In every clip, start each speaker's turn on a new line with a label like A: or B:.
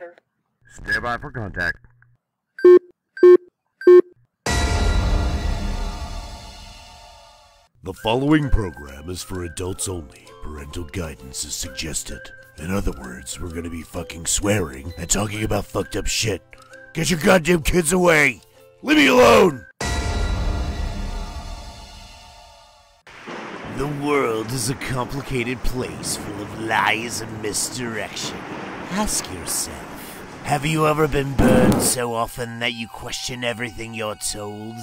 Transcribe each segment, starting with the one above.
A: operator.
B: Stand by for contact.
C: The following program is for adults only. Parental guidance is suggested. In other words, we're gonna be fucking swearing and talking about fucked up shit. Get your goddamn kids away! Leave me alone! The world is a complicated place full of lies and misdirection. Ask yourself, have you ever been burned so often that you question everything you're told?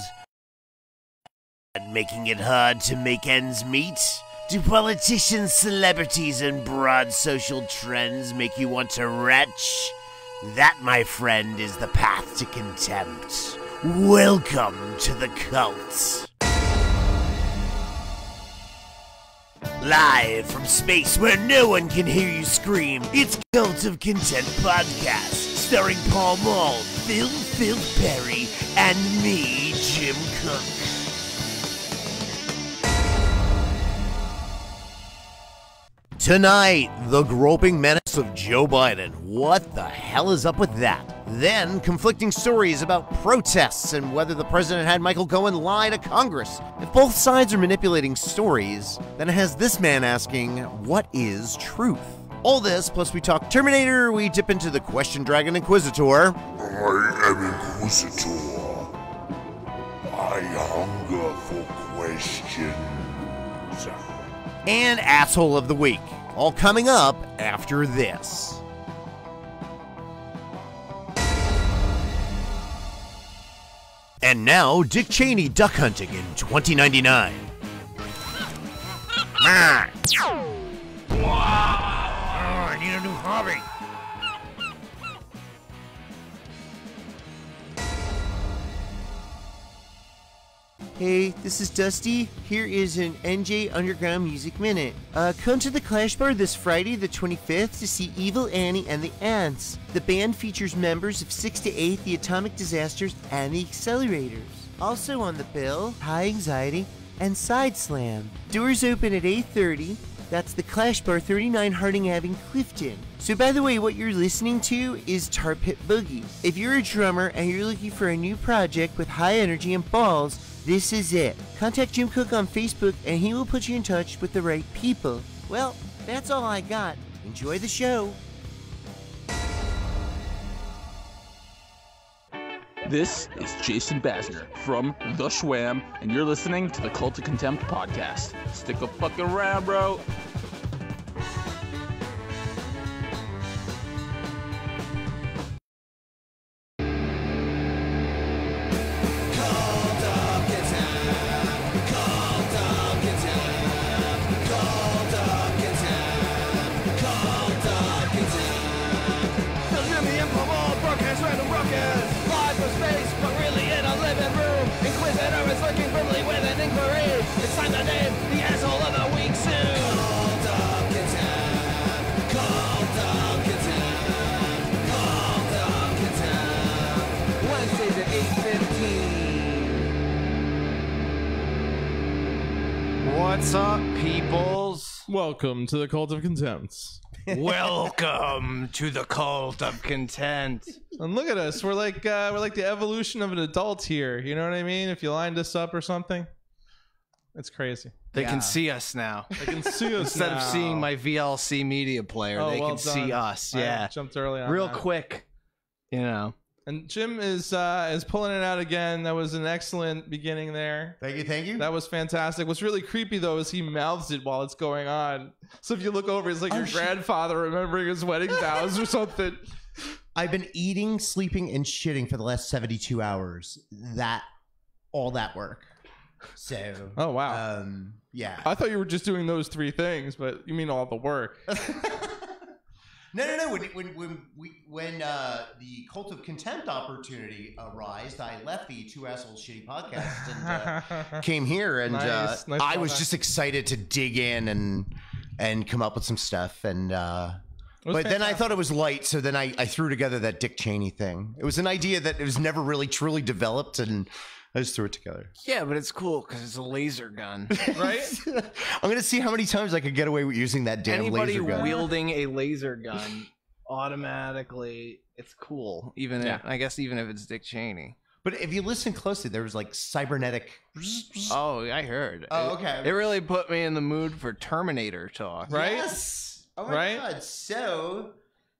C: And making it hard to make ends meet? Do politicians, celebrities, and broad social trends make you want to retch? That, my friend, is the path to contempt. Welcome to the cult. Live from space where no one can hear you scream, it's Cult of Contempt Podcast, starring Paul Mall, Phil Perry, and me, Jim Cook. Tonight, the groping menace of Joe Biden. What the hell is up with that? Then, conflicting stories about protests and whether the president had Michael Cohen lie to Congress. If both sides are manipulating stories, then it has this man asking, what is truth? All this, plus we talk Terminator, we dip into the Question Dragon Inquisitor.
D: I am Inquisitor. I hunger for questions.
C: And Asshole of the Week. All coming up after this. And now, Dick Cheney duck hunting in 2099.
B: I need a new hobby.
C: Hey, this is Dusty. Here is an NJ Underground Music Minute. Come to the Clash Bar this Friday, the 25th, to see Evil Annie and the Ants. The band features members of 6 to 8, the Atomic Disasters, and the Accelerators. Also on the bill, High Anxiety and Side Slam. Doors open at 8:30. That's the Clash Bar, 39 Harding Ave in Clifton. So by the way, what you're listening to is Tar Pit Boogie. If you're a drummer and you're looking for a new project with high energy and balls, this is it. Contact Jim Cook on Facebook and he will put you in touch with the right people. Well, that's all I got. Enjoy the show.
E: This is Jason Basner from The Schwam, and you're listening to the Cult of Contempt podcast. Stick a fucking around, bro.
B: What's up, peoples?
F: Welcome to the Cult of Contempt.
B: Welcome to the Cult of Contempt.
F: And look at us. We're like the evolution of an adult here. You know what I mean? If you lined us up or something. It's crazy.
B: They can see us now.
F: They can see us
B: Instead
F: now.
B: of seeing my VLC media player, they
F: well
B: can see
F: done.
B: us.
F: I
B: Yeah.
F: jumped early on
B: Real
F: that.
B: quick. You know.
F: And Jim is pulling it out again. That was an excellent beginning there.
C: Thank you.
F: That was fantastic. What's really creepy though is he mouths it while it's going on. So if you look over, it's like your grandfather remembering his wedding vows or something.
C: I've been eating, sleeping, and shitting for the last 72 hours. All that work. So.
F: Oh wow.
C: Yeah.
F: I thought you were just doing those three things, but you mean all the work.
C: No. When the Cult of Contempt opportunity arose, I left the Two Assholes Shitty podcast and came here, and
F: Nice
C: I was
F: callback.
C: just excited to dig in and come up with some stuff. And but then I thought it was light, so then I threw together that Dick Cheney thing. It was an idea that it was never really truly developed, and I just threw it together.
B: Yeah, but it's cool because it's a laser gun.
F: Right?
C: I'm gonna see how many times I could get away with using that damn
B: Anybody
C: laser gun.
B: wielding a laser gun automatically it's cool. Even if, I guess even if it's Dick Cheney.
C: But if you listen closely, there was like cybernetic.
B: Oh, I heard.
C: Oh, okay.
B: It really put me in the mood for Terminator talk.
F: Right?
C: Yes. Oh my God. So,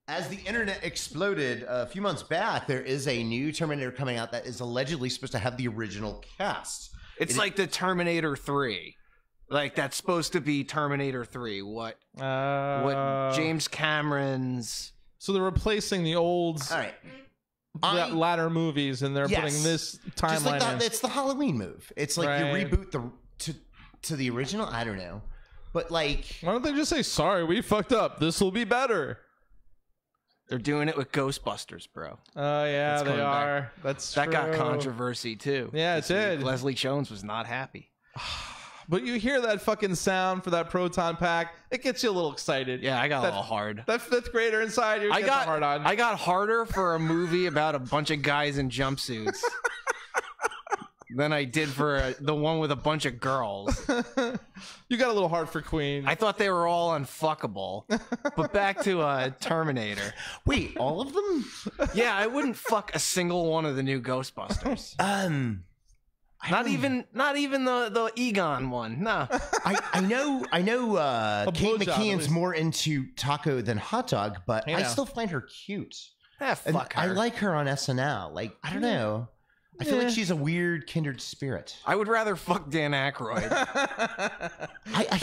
C: as the internet exploded a few months back, there is a new Terminator coming out that is allegedly supposed to have the original cast.
B: It's like the Terminator 3. Like that's supposed to be Terminator 3. What James Cameron's.
F: So they're replacing the old
C: All right.
F: latter movies, and they're putting this timeline
C: Just like that,
F: in.
C: it's the Halloween move. It's like you reboot to the original. I don't know. But like,
F: why don't they just say, sorry, we fucked up. This will be better.
B: They're doing it with Ghostbusters, bro.
F: Oh, yeah,
B: That's
F: they
B: coming
F: are.
B: back.
F: That's
B: That
F: true.
B: got controversy, too.
F: Yeah, it did.
B: Leslie Jones was not happy.
F: But you hear that fucking sound for that proton pack, it gets you a little excited.
B: Yeah, I got a little hard.
F: That fifth grader inside you gets hard on.
B: I got harder for a movie about a bunch of guys in jumpsuits than I did for the one with a bunch of girls.
F: You got a little hard for Queen.
B: I thought they were all unfuckable. But back to Terminator.
C: wait, all of them?
B: Yeah, I wouldn't fuck a single one of the new Ghostbusters. Not even the Egon one. No.
C: I know Kate
F: blowjob, at
C: McKeon's
F: least.
C: more into taco than hot dog, but I
F: Yeah.
C: still find her cute.
B: Ah,
C: And
B: fuck her.
C: I like her on SNL. Like, I don't know. I feel like she's a weird kindred spirit.
B: I would rather fuck Dan Aykroyd.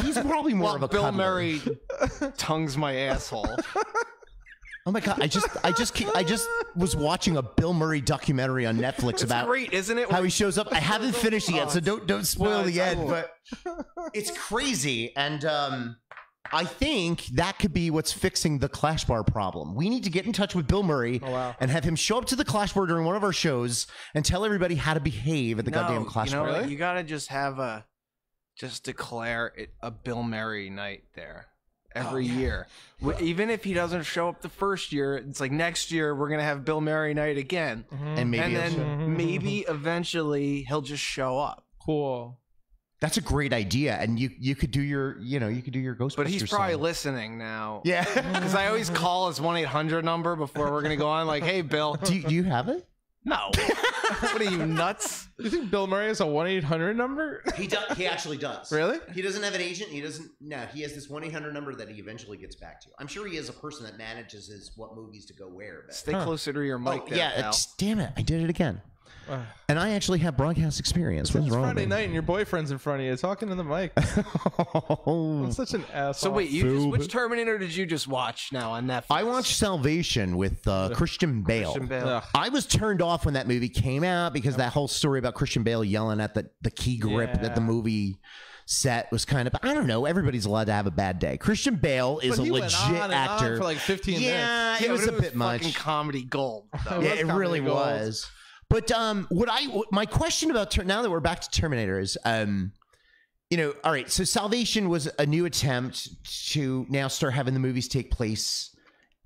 C: He's probably more of a
B: Bill
C: cuddler.
B: Murray tongues my asshole.
C: Oh my God! I just was watching a Bill Murray documentary on Netflix
B: It's
C: about
B: great, isn't it?
C: how he shows up. I haven't finished it yet, so don't spoil the
B: I
C: end.
B: won't.
C: But it's crazy, and I think that could be what's fixing the Clash Bar problem. We need to get in touch with Bill Murray and have him show up to the Clash Bar during one of our shows and tell everybody how to behave at the goddamn Clash Bar.
B: What? You gotta just have declare it a Bill Murray night there every year. Even if he doesn't show up the first year, it's like next year we're gonna have Bill Murray night again,
C: And maybe
B: maybe eventually he'll just show up.
F: Cool.
C: that's a great idea, and you could do your Ghostbusters.
B: But he's probably
C: song.
B: listening now.
C: Yeah.
B: Because I always call his 1-800 number before we're gonna go on. Like, hey, Bill.
C: do you have it?
B: No. What are you, nuts?
F: You think Bill Murray has a 1-800 number?
C: He does. He actually does.
F: Really?
C: He doesn't have an agent. He doesn't. No, he has this 1-800 number that he eventually gets back to. I'm sure he is a person that manages what movies to go where. But...
B: Stay closer to your mic.
C: Oh,
B: there,
C: yeah.
B: pal.
C: Damn it! I did it again. And I actually have broadcast experience. What's
F: It's
C: wrong?
F: Friday
C: with
F: night and your boyfriend's in front of you talking to the mic. I'm such an asshole.
B: So wait, which Terminator did you just watch now on Netflix?
C: I watched Salvation with Christian Bale.
B: Christian Bale.
F: Ugh.
C: I was turned off when that movie came out because that whole story about Christian Bale yelling at the key grip at the movie set was kind of, I don't know, everybody's allowed to have a bad day. Christian Bale is
F: But
C: a
F: he went
C: legit
F: on and on
C: actor.
F: for like 15 minutes.
C: Yeah, it was
B: but
C: a bit much.
B: fucking comedy gold. Though.
C: Yeah, it
F: comedy
C: really
F: gold.
C: was. But my question about now that we're back to Terminator is, all right. So Salvation was a new attempt to now start having the movies take place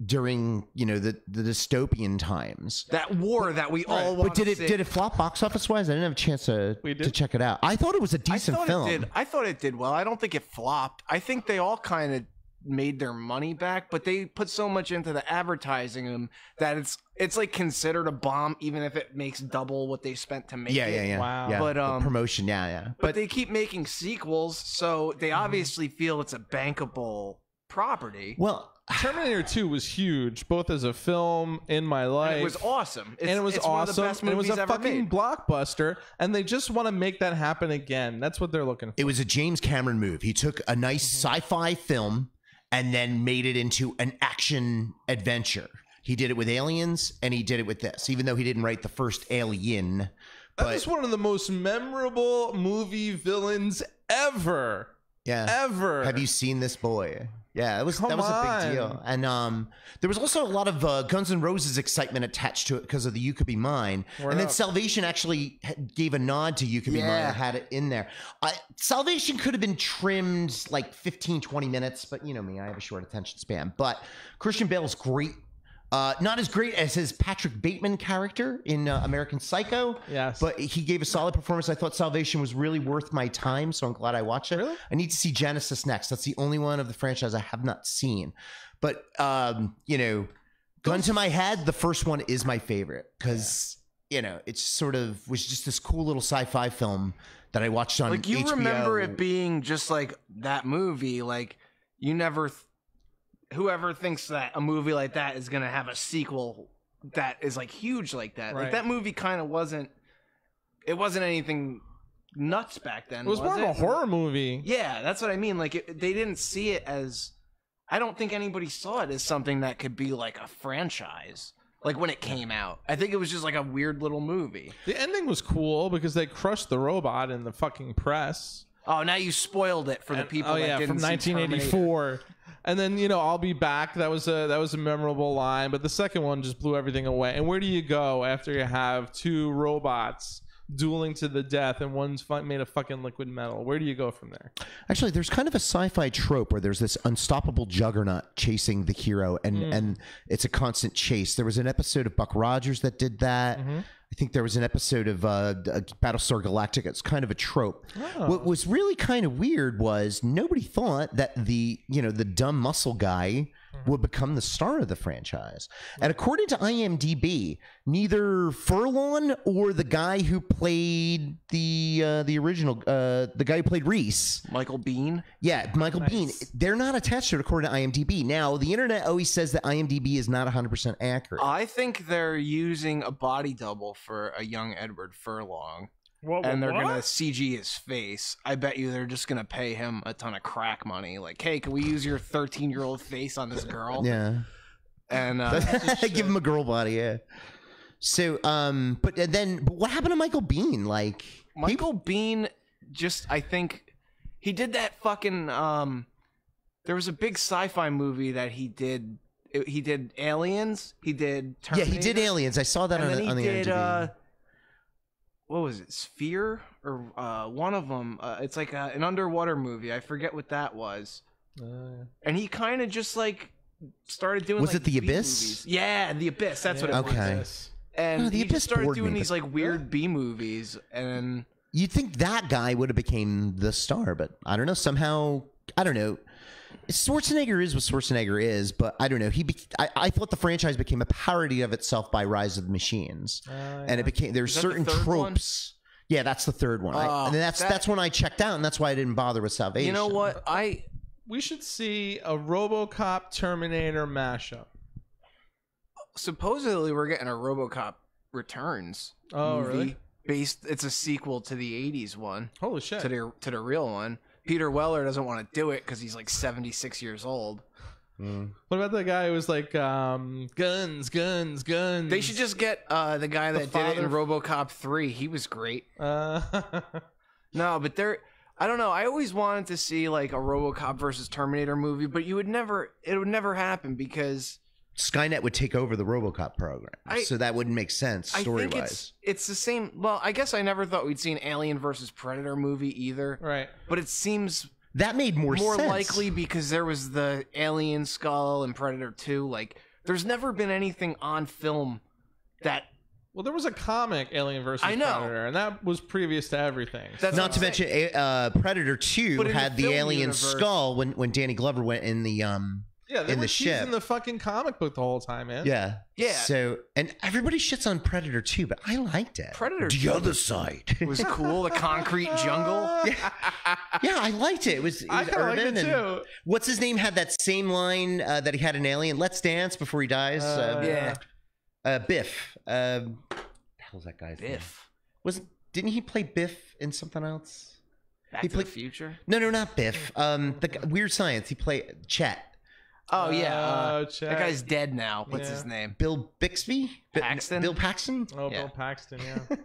C: during the dystopian times.
B: That war that we all want.
C: But did it flop box office wise? I didn't have a chance to check it out. I thought it was a decent film.
B: I thought it did well. I don't think it flopped. I think they all kind of made their money back, but they put so much into the advertising them that it's like considered a bomb, even if it makes double what they spent to make it.
C: Yeah.
F: Wow.
C: Yeah,
B: But,
C: the promotion, yeah.
B: But they keep making sequels, so they obviously feel it's a bankable property.
C: Well,
F: Terminator 2 was huge, both as a film in my life.
B: And it was awesome.
F: And it was
B: it's
F: awesome.
B: One of the best
F: and it was
B: movies
F: a
B: ever
F: fucking
B: made.
F: blockbuster. And they just want to make that happen again. That's what they're looking for.
C: it was a James Cameron move. He took a nice sci-fi film and then made it into an action adventure. He did it with Aliens, and he did it with this, even though he didn't write the first Alien.
F: That is one of the most memorable movie villains ever.
C: Yeah.
F: Ever.
C: Have you seen this boy? Yeah, that was a big deal. And there was also a lot of Guns N' Roses excitement attached to it because of the You Could Be Mine. And then Salvation actually gave a nod to You Could Be Mine and had it in there. Salvation could have been trimmed like 15, 20 minutes, but you know me, I have a short attention span. But Christian Bale's great. Not as great as his Patrick Bateman character in American Psycho.
F: Yes.
C: But he gave a solid performance. I thought Salvation was really worth my time, so I'm glad I watched it.
F: Really?
C: I need to see Genesis next. That's the only one of the franchise I have not seen. But, gun to my head, the first one is my favorite because you know it sort of was just this cool little sci-fi film that I watched on
B: like you
C: HBO.
B: remember it being just like that movie. Like you never, whoever thinks that a movie like that is gonna have a sequel that is like huge like that.
F: Right.
B: Like that movie kind of wasn't. It wasn't anything nuts back then.
F: It was more of a horror movie.
B: Yeah, that's what I mean. Like they didn't see it as. I don't think anybody saw it as something that could be like a franchise. Like when it came out, I think it was just like a weird little movie.
F: The ending was cool because they crushed the robot in the fucking press.
B: Oh, now you spoiled it for the people. that didn't
F: from
B: see
F: 1984. And then I'll be back. That was a memorable line, but the second one just blew everything away. And where do you go after you have two robots dueling to the death and one's made of fucking liquid metal? Where do you go from there?
C: Actually, there's kind of a sci-fi trope where there's this unstoppable juggernaut chasing the hero, and it's a constant chase. There was an episode of Buck Rogers that did that. I think there was an episode of Battlestar Galactica. It's kind of a trope. What was really kind of weird was nobody thought that the dumb muscle guy would become the star of the franchise. And according to IMDb, neither Furlong or the guy who played the original, the guy who played Reese,
B: Michael Biehn.
C: Yeah, Michael Biehn. They're not attached to it according to IMDb. Now, the internet always says that IMDb is not 100% accurate.
B: I think they're using a body double for a young Edward Furlong. And they're gonna CG his face. I bet you they're just gonna pay him a ton of crack money. Like, hey, can we use your 13-year-old face on this girl?
C: Yeah.
B: And
C: give him a girl body. Yeah. So, but what happened to Michael Biehn? Like,
B: Michael Biehn, I think he did that fucking. There was a big sci-fi movie that he did. He did Aliens. He did Terminator.
C: Yeah, he did Aliens. I saw that on the IMDb.
B: What was it? Sphere or one of them? It's like an underwater movie. I forget what that was. And he kind of just like started doing.
C: Was
B: like,
C: it The
B: B
C: Abyss?
B: Movies. Yeah, The Abyss. That's what it was. And
C: The
B: he
C: Abyss
B: just started
C: bored
B: doing
C: me,
B: these like weird B movies, and
C: you'd think that guy would have became the star, but I don't know. Somehow, I don't know. Schwarzenegger is what Schwarzenegger is, but I don't know. I thought the franchise became a parody of itself by Rise of the Machines, and it became there's certain tropes. One? Yeah, that's the third one. And that's when I checked out, and that's why I didn't bother with Salvation.
B: You know what?
F: We should see a RoboCop Terminator mashup.
B: Supposedly, we're getting a RoboCop Returns movie.
F: Really?
B: It's a sequel to the '80s one.
F: Holy shit!
B: To the real one. Peter Weller doesn't want to do it because he's like 76 years old.
F: What about the guy who was like, guns?
B: They should just get the guy that did it in RoboCop 3. He was great. No, but I don't know. I always wanted to see like a RoboCop versus Terminator movie, but it would never happen because
C: Skynet would take over the RoboCop program, so that wouldn't make sense story-wise.
B: I think it's the same. Well, I guess I never thought we'd see an Alien versus Predator movie either.
F: Right.
B: But it seems
C: that made more sense.
B: Likely because there was the Alien Skull and Predator 2. Like, there's never been anything on film that.
F: Well, there was a comic, Alien versus Predator, and that was previous to everything.
C: That's not to mention Predator 2 had the alien skull when Danny Glover went in the
F: they were teasing the fucking comic book the whole time, man.
C: Yeah. So, and everybody shits on Predator 2, but I liked it.
B: Predator
C: the other side
B: was cool. The concrete jungle.
C: Yeah, I liked it. It was
F: I kind of liked it too.
C: What's his name had that same line that he had in Alien? Let's dance before he dies. Biff. What the hell's that guy's name?
B: Biff.
C: Didn't he play Biff in something else?
B: Back to the Future?
C: No, not Biff. The Weird Science. He played Chet.
B: Oh yeah, that guy's dead now. What's his name?
C: Bill Bixby?
B: Paxton?
C: Bill Paxton?
F: Oh, yeah. Bill Paxton. Yeah.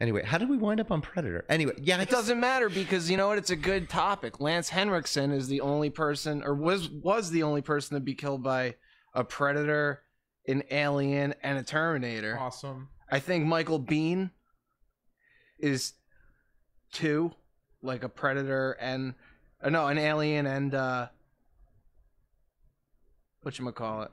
C: Anyway, how did we wind up on Predator? Anyway, yeah,
B: it doesn't matter because you know what? It's a good topic. Lance Henriksen is the only person, or was the only person to be killed by a Predator, an Alien, and a Terminator.
F: Awesome.
B: I think Michael Biehn is 2, like a Predator and an Alien and whatchamacallit?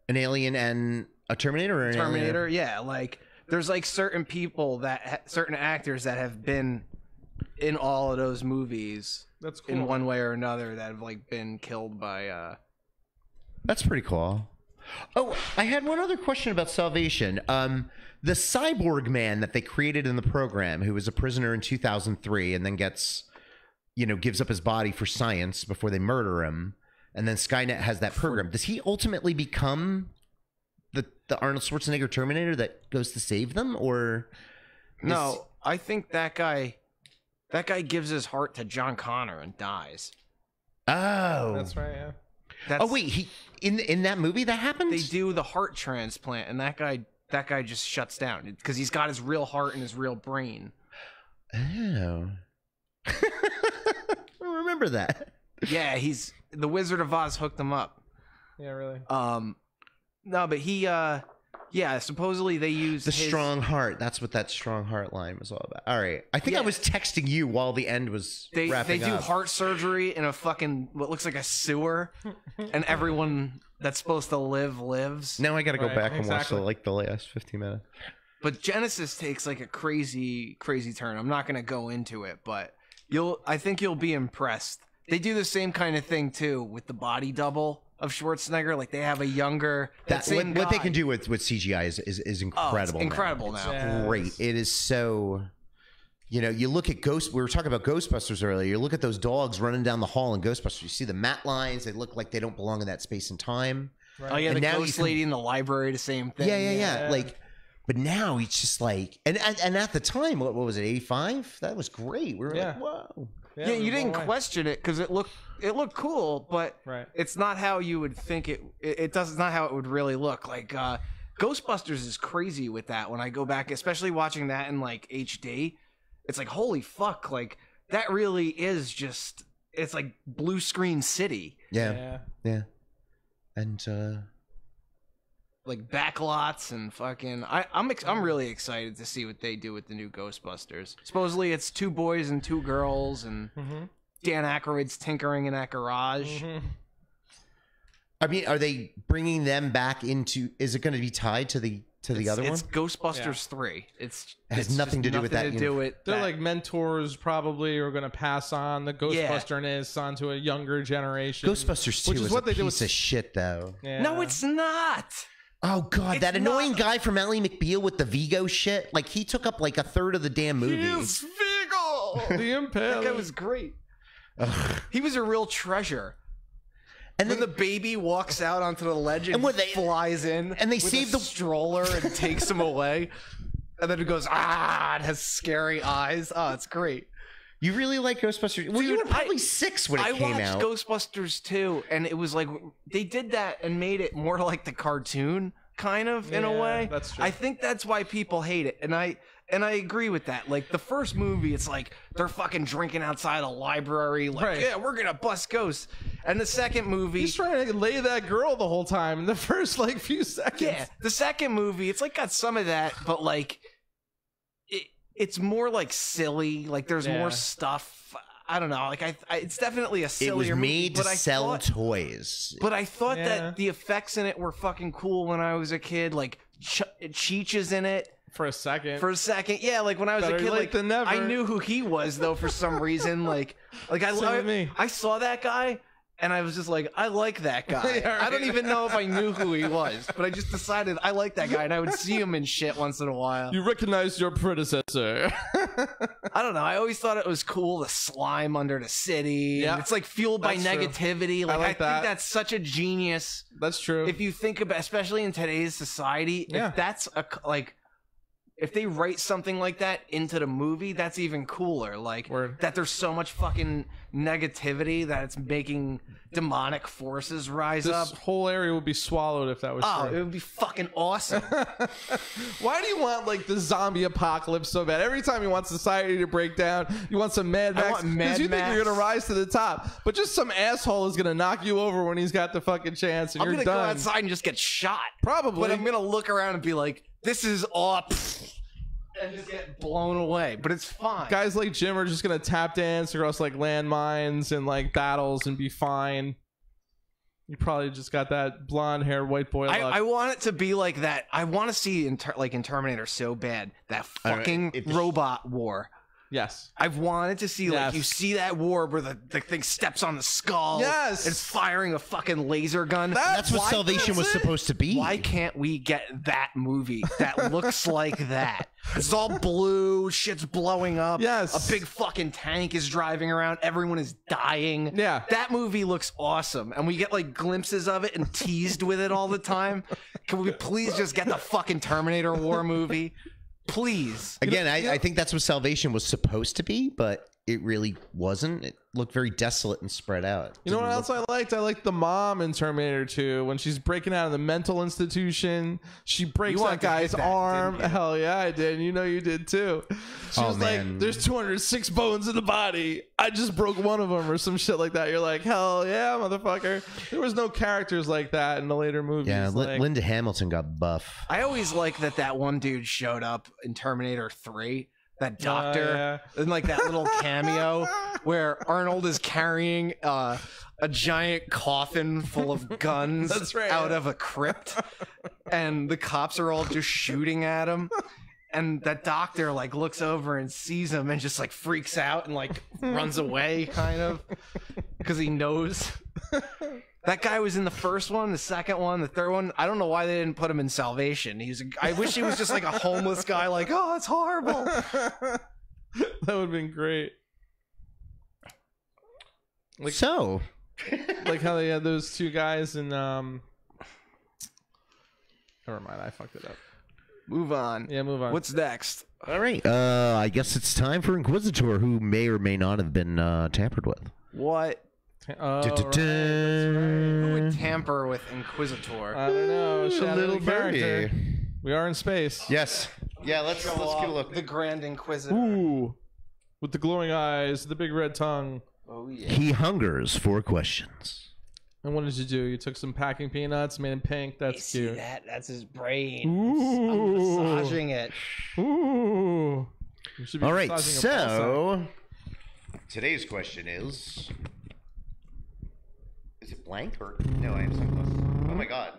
C: An Alien and a Terminator or an
B: Terminator? Yeah, like there's like certain people certain actors that have been in all of those movies.
F: That's cool.
B: In one way or another that have like been killed by
C: That's pretty cool. Oh, I had one other question about Salvation. The cyborg man that they created in the program, who was a prisoner in 2003 and then gets, gives up his body for science before they murder him, and then Skynet has that program. Does he ultimately become the Arnold Schwarzenegger Terminator that goes to save them, or
B: no? I think that guy gives his heart to John Connor and dies.
C: Oh,
F: That's right. Yeah.
B: That's,
C: wait, he in that movie that happens?
B: They do the heart transplant, and that guy just shuts down because he's got his real heart and his real brain.
C: Oh, I remember that.
B: Yeah, he's the Wizard of Oz hooked him up.
F: Yeah, really.
B: No, but he supposedly they use
C: the strong heart. That's what that strong heart line was all about. All right, I think I was texting you while the end was wrapping
B: They do
C: up.
B: heart surgery in a fucking what looks like a sewer, and everyone that's supposed to live lives.
C: Now I got to go back and watch
F: exactly.
C: the last 15 minutes.
B: But Genesis takes like a crazy turn. I'm not gonna go into it, but I think you'll be impressed. They do the same kind of thing too with the body double of Schwarzenegger. Like they have a younger
C: what they can do with CGI is incredible.
B: It's incredible now.
C: It's great. It is so. You look at We were talking about Ghostbusters earlier. You look at those dogs running down the hall in Ghostbusters. You see the matte lines. They look like they don't belong in that space and time.
F: Right.
B: Oh yeah,
C: and
B: the
C: now
B: ghost lady in the library, the same thing.
C: Yeah. Like, but now it's just like, and at the time, what was it, 85? That was great. We were like, whoa.
B: Yeah, you didn't question it because it looked cool, but it's not how you would think it. It's not how it would really look. Like Ghostbusters is crazy with that. When I go back, especially watching that in like HD, it's like holy fuck! Like that really is just. It's like blue screen city.
C: Yeah. And
B: like backlots and fucking. I'm really excited to see what they do with the new Ghostbusters. Supposedly it's 2 boys and 2 girls, and Dan Aykroyd's tinkering in that garage.
C: I mean, are they bringing them back into? Is it going to be tied to the other one?
B: It's Ghostbusters 3.
C: It has nothing to do with that.
F: They're like mentors, probably, are going to pass on the Ghostbusterness onto a younger generation.
C: Ghostbusters 2
F: which is what they do with
C: piece of shit, though.
F: Yeah.
B: No, it's not.
C: Oh god, that annoying guy from Ally McBeal with the Vigo shit. Like he took up like a third of the damn movie.
B: He's Vigo.
F: The Impaler.
B: That guy was great. He was a real treasure.
C: And
B: then the baby walks out onto the ledge and flies in,
C: and they
B: with
C: save
B: the stroller and takes him away, and then it goes and has scary eyes. Oh, it's great.
C: You really like Ghostbusters? Well, you were probably 6 when it came out.
B: I watched Ghostbusters 2, and it was like they did that and made it more like the cartoon, kind of in a way.
F: That's true.
B: I think that's why people hate it, and I agree with that. Like the first movie, it's like they're fucking drinking outside a library, like yeah, we're gonna bust ghosts. And the second movie,
F: he's trying to lay that girl the whole time in the first like few seconds.
B: Yeah, the second movie, it's like got some of that, but like it's more like silly. Like there's more stuff. I don't know. Like it's definitely a sillier movie.
C: It was made to sell toys.
B: But I thought that the effects in it were fucking cool when I was a kid. Like Cheech is in it.
F: For a second,
B: yeah. Like when I was a kid, like I knew who he was though for some reason. Like I saw that guy. And I was just like, I like that guy. I don't even know if I knew who he was, but I just decided I like that guy, and I would see him in shit once in a while.
F: You recognize your predecessor.
B: I don't know. I always thought it was cool, the slime under the city. Yeah, it's like fueled by negativity. Like I think that's such a genius.
F: That's true.
B: If you think about, especially in today's society, if that's if they write something like that into the movie, that's even cooler. Like that there's so much fucking negativity that it's making demonic forces rise up.
F: This whole area would be swallowed if that was true.
B: It would be fucking awesome.
F: Why do you want like the zombie apocalypse so bad? Every time you want society to break down, you want some Mad Max. Because you think you're gonna rise to the top, but just some asshole is gonna knock you over when he's got the fucking chance, and
B: I'm
F: you're
B: gonna
F: done.
B: go outside and just get shot.
F: Probably.
B: But I'm gonna look around and be like, this is up. And just get blown away, but it's fine.
F: Guys like Jim are just gonna tap dance across like landmines and like battles and be fine. You probably just got that blonde haired white boy look.
B: I want it to be like that. I want to see in Terminator so bad, that fucking robot war.
F: Yes.
B: I've wanted to see, like, you see that war where the thing steps on the skull.
F: Yes.
B: It's firing a fucking laser gun.
C: That's what Salvation was supposed to be.
B: Why can't we get that movie that looks like that? It's all blue, shit's blowing up.
F: Yes.
B: A big fucking tank is driving around, everyone is dying.
F: Yeah.
B: That movie looks awesome. And we get like glimpses of it and teased with it all the time. Can we please just get the fucking Terminator War movie? Please.
C: Again, I think that's what Salvation was supposed to be, but it really wasn't. It looked very desolate and spread out.
F: You know what else I liked? I liked the mom in Terminator 2 when she's breaking out of the mental institution. She breaks that guy's arm. Hell yeah, I did. You know you did too. She was like, there's 206 bones in the body. I just broke one of them or some shit like that. You're like, hell yeah, motherfucker. There was no characters like that in the later movies.
C: Yeah, Linda Hamilton got buff.
B: I always like that one dude showed up in Terminator 3. That doctor and like that little cameo where Arnold is carrying a giant coffin full of guns out of a crypt, and the cops are all just shooting at him, and that doctor like looks over and sees him and just like freaks out and like runs away, kind of, because he knows. That guy was in the first one, the second one, the third one. I don't know why they didn't put him in Salvation. I wish he was just like a homeless guy, like, oh, it's horrible.
F: That would have been great. Like, like how they had those two guys in never mind, I fucked it up.
B: Move on.
F: Yeah, move on.
B: What's next?
C: All right. I guess it's time for Inquisitor, who may or may not have been tampered with.
B: What?
F: Oh,
B: Who would tamper with Inquisitor?
F: I don't know.
C: A little birdie.
F: We are in space.
C: Yes. Yeah, let's get a look.
B: The Grand Inquisitor.
F: Ooh. With the glowing eyes, the big red tongue.
B: Oh, yeah.
C: He hungers for questions.
F: And what did you do? You took some packing peanuts, made him pink. That's cute.
B: See that? That's his brain.
F: Ooh.
B: I'm massaging it.
F: Ooh.
C: All right, so today's question is it blank or no? I have sunglasses. Oh my god.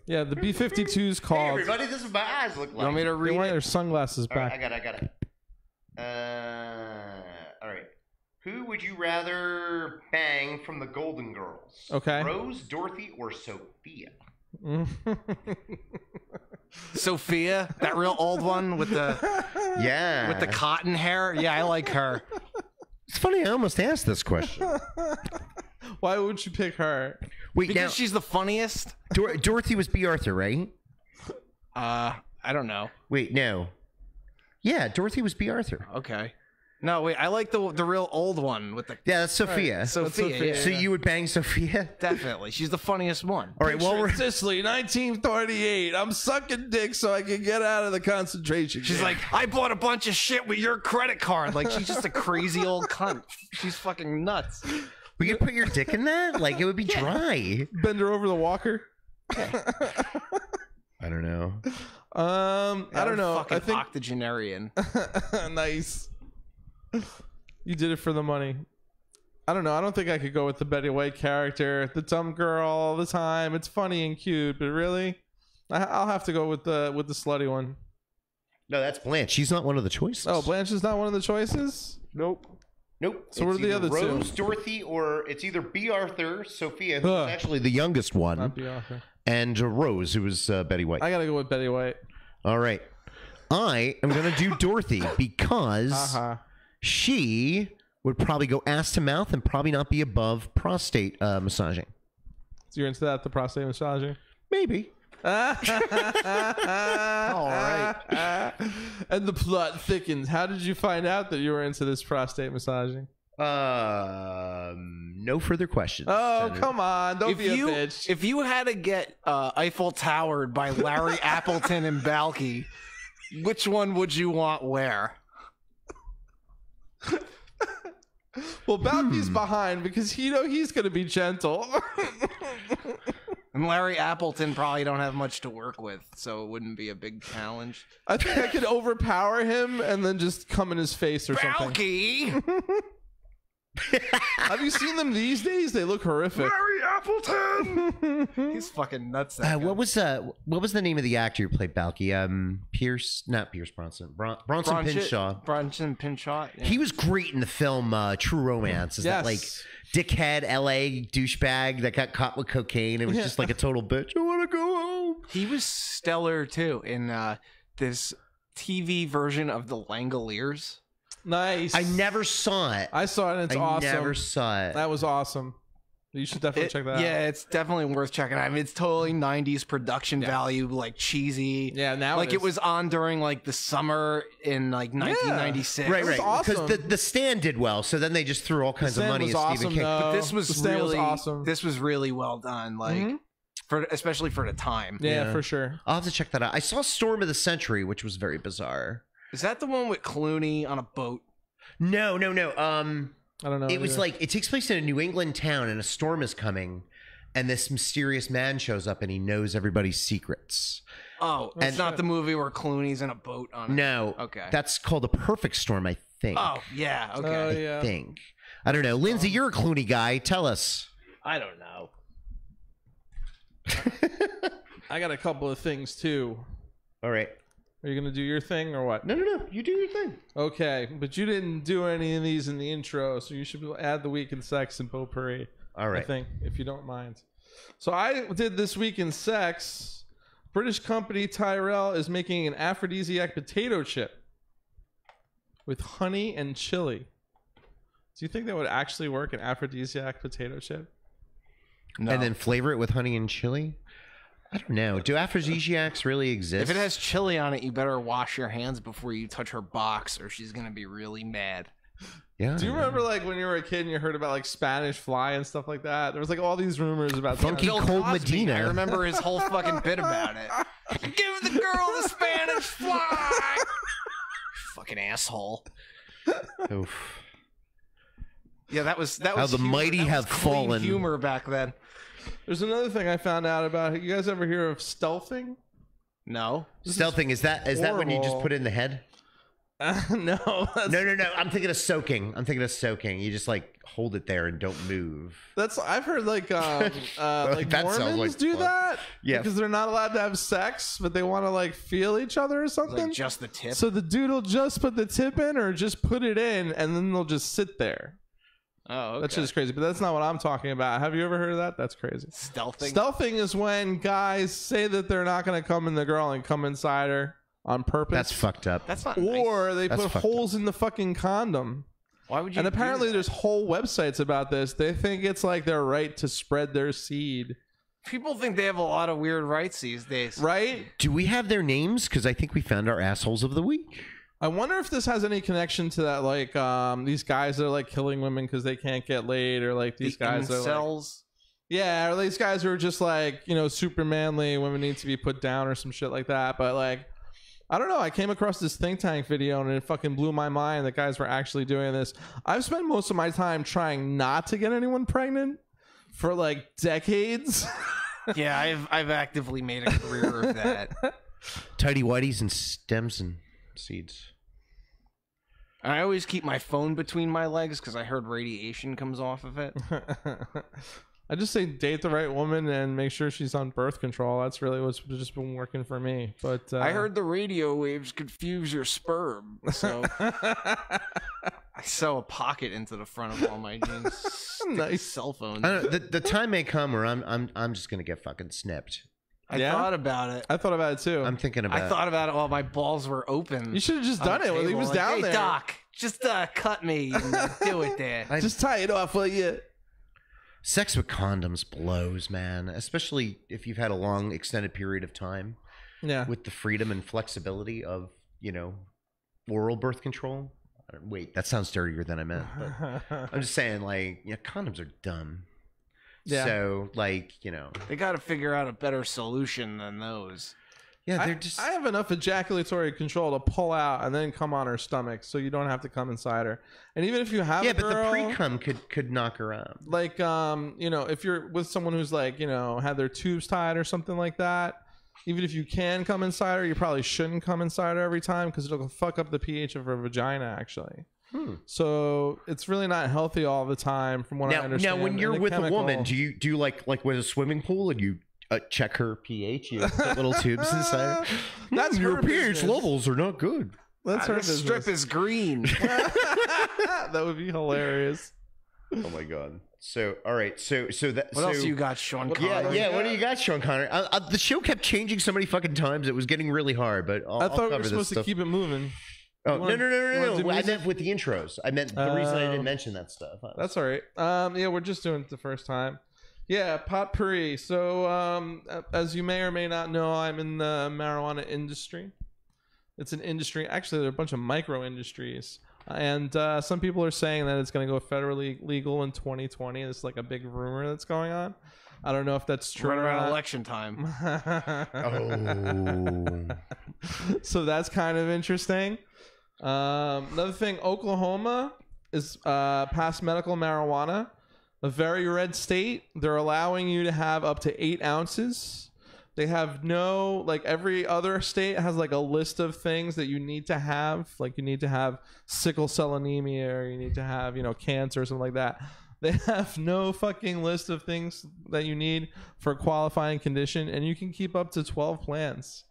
F: Yeah, the B-52's called.
C: Hey everybody, this is what my eyes look like.
B: You want me to read
F: their sunglasses back?
C: Right, I got it. All right. Who would you rather bang from the Golden Girls?
F: Okay.
C: Rose, Dorothy, or Sophia?
B: Sophia, that real old one with the cotton hair. Yeah, I like her.
C: It's funny, I almost asked this question.
F: Why would you pick her?
C: Wait,
B: because
C: now,
B: she's the funniest.
C: Dorothy was B. Arthur, right?
B: I don't know.
C: Wait, no. Yeah, Dorothy was B. Arthur.
B: Okay. No, wait, I like the real old one with the...
C: Yeah, that's Sophia.
B: Right. Sophia.
C: So you would bang Sophia?
B: Definitely. She's the funniest one.
C: All right, well, we're...
F: Sicily, 1938. I'm sucking dick so I can get out of the concentration camp.
B: She's like, I bought a bunch of shit with your credit card. Like, she's just a crazy old cunt. She's fucking nuts.
C: We could put your dick in that? Like, it would be dry.
F: Bend her over the walker?
C: I don't know.
F: I don't know.
B: Fucking
F: I think
B: octogenarian.
F: Nice. You did it for the money. I don't know. I don't think I could go with the Betty White character, the dumb girl all the time. It's funny and cute, but really, I'll have to go with the slutty one.
C: No, that's Blanche. She's not one of the choices.
F: Oh, Blanche is not one of the choices?
C: Nope.
F: So what are the other two?
C: Rose, Dorothy, or it's either B. Arthur, Sophia, who's actually the youngest one,
F: not B. Arthur,
C: and Rose, who was Betty White.
F: I gotta go with Betty White.
C: All right. I am going to do Dorothy because she would probably go ass to mouth and probably not be above prostate massaging.
F: So you're into that, the prostate massaging?
C: Maybe.
B: All right.
F: And the plot thickens. How did you find out that you were into this prostate massaging?
C: No further questions.
F: Oh, Senator. Come on. Don't be a bitch.
B: If you had to get Eiffel Towered by Larry Appleton and Balky, which one would you want where?
F: Well, Balky's behind because he's going to be gentle.
B: And Larry Appleton probably don't have much to work with, so it wouldn't be a big challenge.
F: I think I could overpower him and then just come in his face or
B: Balky!
F: something. Have you seen them these days? They look horrific.
B: Larry Appleton. He's fucking nuts.
C: What was the name of the actor who played Balky? Not Pierce Bronson. Bronson Pinchot.
B: Bronson Pinchot. Yeah.
C: He was great in the film True Romance. Is that like dickhead LA douchebag that got caught with cocaine? It was just like a total bitch. I want to go home.
B: He was stellar too in this TV version of The Langoliers.
F: Nice.
C: I never saw it.
F: I saw it and it's awesome.
C: I never saw it.
F: That was awesome. You should definitely check that out.
B: Yeah, it's definitely worth checking out. I mean, it's totally 90s production value, like cheesy.
F: Yeah, now
B: like it was on during like the summer in like 1996.
C: Right.
F: Awesome.
C: Because the Stand did well, so then they just threw all kinds of money at Stephen King.
B: But this was really
F: awesome.
B: This was really well done. Like especially for the time.
F: Yeah, for sure.
C: I'll have to check that out. I saw Storm of the Century, which was very bizarre.
B: Is that the one with Clooney on a boat?
C: No.
F: I don't know.
C: It was like it takes place in a New England town, and a storm is coming, and this mysterious man shows up, and he knows everybody's secrets.
B: Oh, it's not the movie where Clooney's in a boat on it.
C: No.
B: Okay.
C: That's called A Perfect Storm, I think.
B: Oh, yeah. Okay.
C: I think. I don't know. Lindsay, you're a Clooney guy. Tell us.
B: I don't know.
F: I got a couple of things too.
C: All right.
F: Are you going to do your thing or what?
C: No. You do your thing.
F: Okay, but you didn't do any of these in the intro, so you should add the week in sex and potpourri.
C: All right.
F: I think, if you don't mind. So I did this week in sex. British company Tyrell is making an aphrodisiac potato chip with honey and chili. Do you think that would actually work, an aphrodisiac potato chip?
B: No.
C: And then flavor it with honey and chili? I don't know. Do aphrodisiacs really exist?
B: If it has chili on it, you better wash your hands before you touch her box, or she's gonna be really mad.
C: Yeah.
F: Do you remember like when you were a kid and you heard about like Spanish fly and stuff like that? There was like all these rumors about
C: Funky
B: Bill
C: Cold
B: Cosby,
C: Medina.
B: I remember his whole fucking bit about it. Give the girl the Spanish fly. Fucking asshole.
C: Oof.
B: Yeah, that was
C: How the mighty have
B: clean
C: fallen.
B: humor back then.
F: There's another thing I found out about. You guys ever hear of stealthing?
B: No.
C: Stealthing, is that when you just put it in the head?
F: No.
C: No. I'm thinking of soaking. You just like hold it there and don't move.
F: I've heard like like
C: That sounds
F: Mormons
C: like
F: do
C: fun.
F: that.
C: Yeah.
F: Because they're not allowed to have sex, but they want to like feel each other or something.
B: Like just the tip.
F: So the dude will just put the tip in or just put it in and then they'll just sit there.
B: Oh, okay.
F: That shit is crazy, but that's not what I'm talking about. Have you ever heard of that? That's crazy.
B: Stealthing.
F: Stealthing is when guys say that they're not going to come in the girl and come inside her on purpose.
C: That's fucked up.
B: That's not
F: Or
B: nice.
F: they
C: That's
F: put
C: fucked
F: holes in the fucking condom.
B: Why would you?
F: And apparently
B: do that?
F: there's whole websites about this. They think it's like their right to spread their seed.
B: People think they have a lot of weird rights these days.
F: Right?
C: Do we have their names? Because I think we found our assholes of the week.
F: I wonder if this has any connection to that, like these guys that are like killing women because they can't get laid, or like these guys that are like,
B: cells.
F: yeah, or these guys who are just like, you know, super manly, women need to be put down or some shit like that. But like, I don't know. I came across this think tank video and it fucking blew my mind that guys were actually doing this. I've spent most of my time trying not to get anyone pregnant for like decades.
B: Yeah, I've actively made a career of that.
C: Tidy whities and stems and seeds.
B: I always keep my phone between my legs because I heard radiation comes off of it.
F: I just say date the right woman and make sure she's on birth control. That's really what's just been working for me. But
B: I heard the radio waves confuse your sperm, so I sew a pocket into the front of all my jeans. Stick
F: Nice.
B: cell phone.
C: I don't know, the time may come where I'm just gonna get fucking snipped.
B: I
F: Yeah?
B: thought about it.
F: I thought about it too.
C: I'm thinking about.
B: I thought about it while my balls were open.
F: You should have just
B: on
F: done
B: the
F: it when he
B: table.
F: was
B: Like,
F: down
B: hey,
F: there.
B: Doc, just cut me and do it there.
F: Just tie it off for you.
C: Sex with condoms blows, man. Especially if you've had a long, extended period of time
F: Yeah.
C: with the freedom and flexibility of, oral birth control. Wait, that sounds dirtier than I meant. But I'm just saying, like, condoms are dumb.
F: Yeah.
C: So, like,
B: They got to figure out a better solution than those.
C: yeah, they're just.
F: I have enough ejaculatory control to pull out and then come on her stomach, so you don't have to come inside her. And even if you have a
C: but
F: girl,
C: the pre-cum could knock her out.
F: like if you're with someone who's like, had their tubes tied or something like that, even if you can come inside her, you probably shouldn't come inside her every time because it'll fuck up the pH of her vagina, actually. So it's really not healthy all the time, from what I understand.
A: Now, when you're
F: And the
A: with a woman,
F: chemical-
A: do you like with a swimming pool and you check her pH? You put little tubes inside.
F: That's
A: your
F: her
A: pH
F: business.
A: levels are not good.
F: That's her
B: This strip
F: business.
B: is green.
F: That would be hilarious.
A: Oh my god. So all right. So that.
B: What else you got, Sean Connery?
A: Yeah. What do you got, Sean Connery? The show kept changing so many fucking times. It was getting really hard. But I'll
F: I thought we
A: cover
F: were
A: this
F: supposed to
A: stuff.
F: keep it moving.
A: Oh,
F: You wanna- you wanna
A: no.
F: do
A: I
F: music?
A: meant with the intros. I meant the reason I didn't mention that stuff.
F: That's all right. Yeah, we're just doing it the first time. Yeah, potpourri. So, as you may or may not know, I'm in the marijuana industry. It's an industry. Actually, there are a bunch of micro industries. And some people are saying that it's going to go federally legal in 2020. It's like a big rumor that's going on. I don't know if that's true.
B: Right
F: or
B: around
F: not.
B: election time.
A: Oh.
F: So that's kind of interesting. Another thing, Oklahoma is past medical marijuana, a very red state. They're allowing you to have up to 8 ounces. They have no, like every other state has like a list of things that you need to have. Like you need to have sickle cell anemia, or you need to have, cancer or something like that. They have no fucking list of things that you need for a qualifying condition, and you can keep up to 12 plants.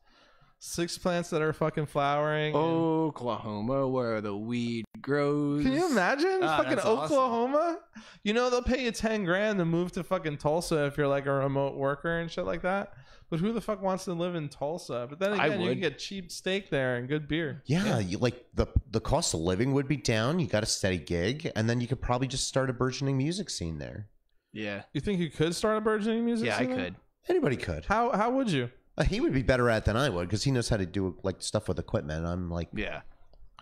F: 6 plants that are fucking flowering.
B: Oklahoma, where the weed grows.
F: Can you imagine? Fucking
B: that's awesome.
F: Oklahoma? They'll pay you 10 grand to move to fucking Tulsa if you're like a remote worker and shit like that. But who the fuck wants to live in Tulsa? But then again, you can get cheap steak there and good beer.
A: Yeah, you like the cost of living would be down. You got a steady gig, and then you could probably just start a burgeoning music scene there.
B: Yeah.
F: You think you could start a burgeoning music
B: Yeah, I
F: scene there?
B: could.
A: Anybody could.
F: How would you?
A: He would be better at it than I would because he knows how to do like stuff with equipment. I'm like,
B: Yeah.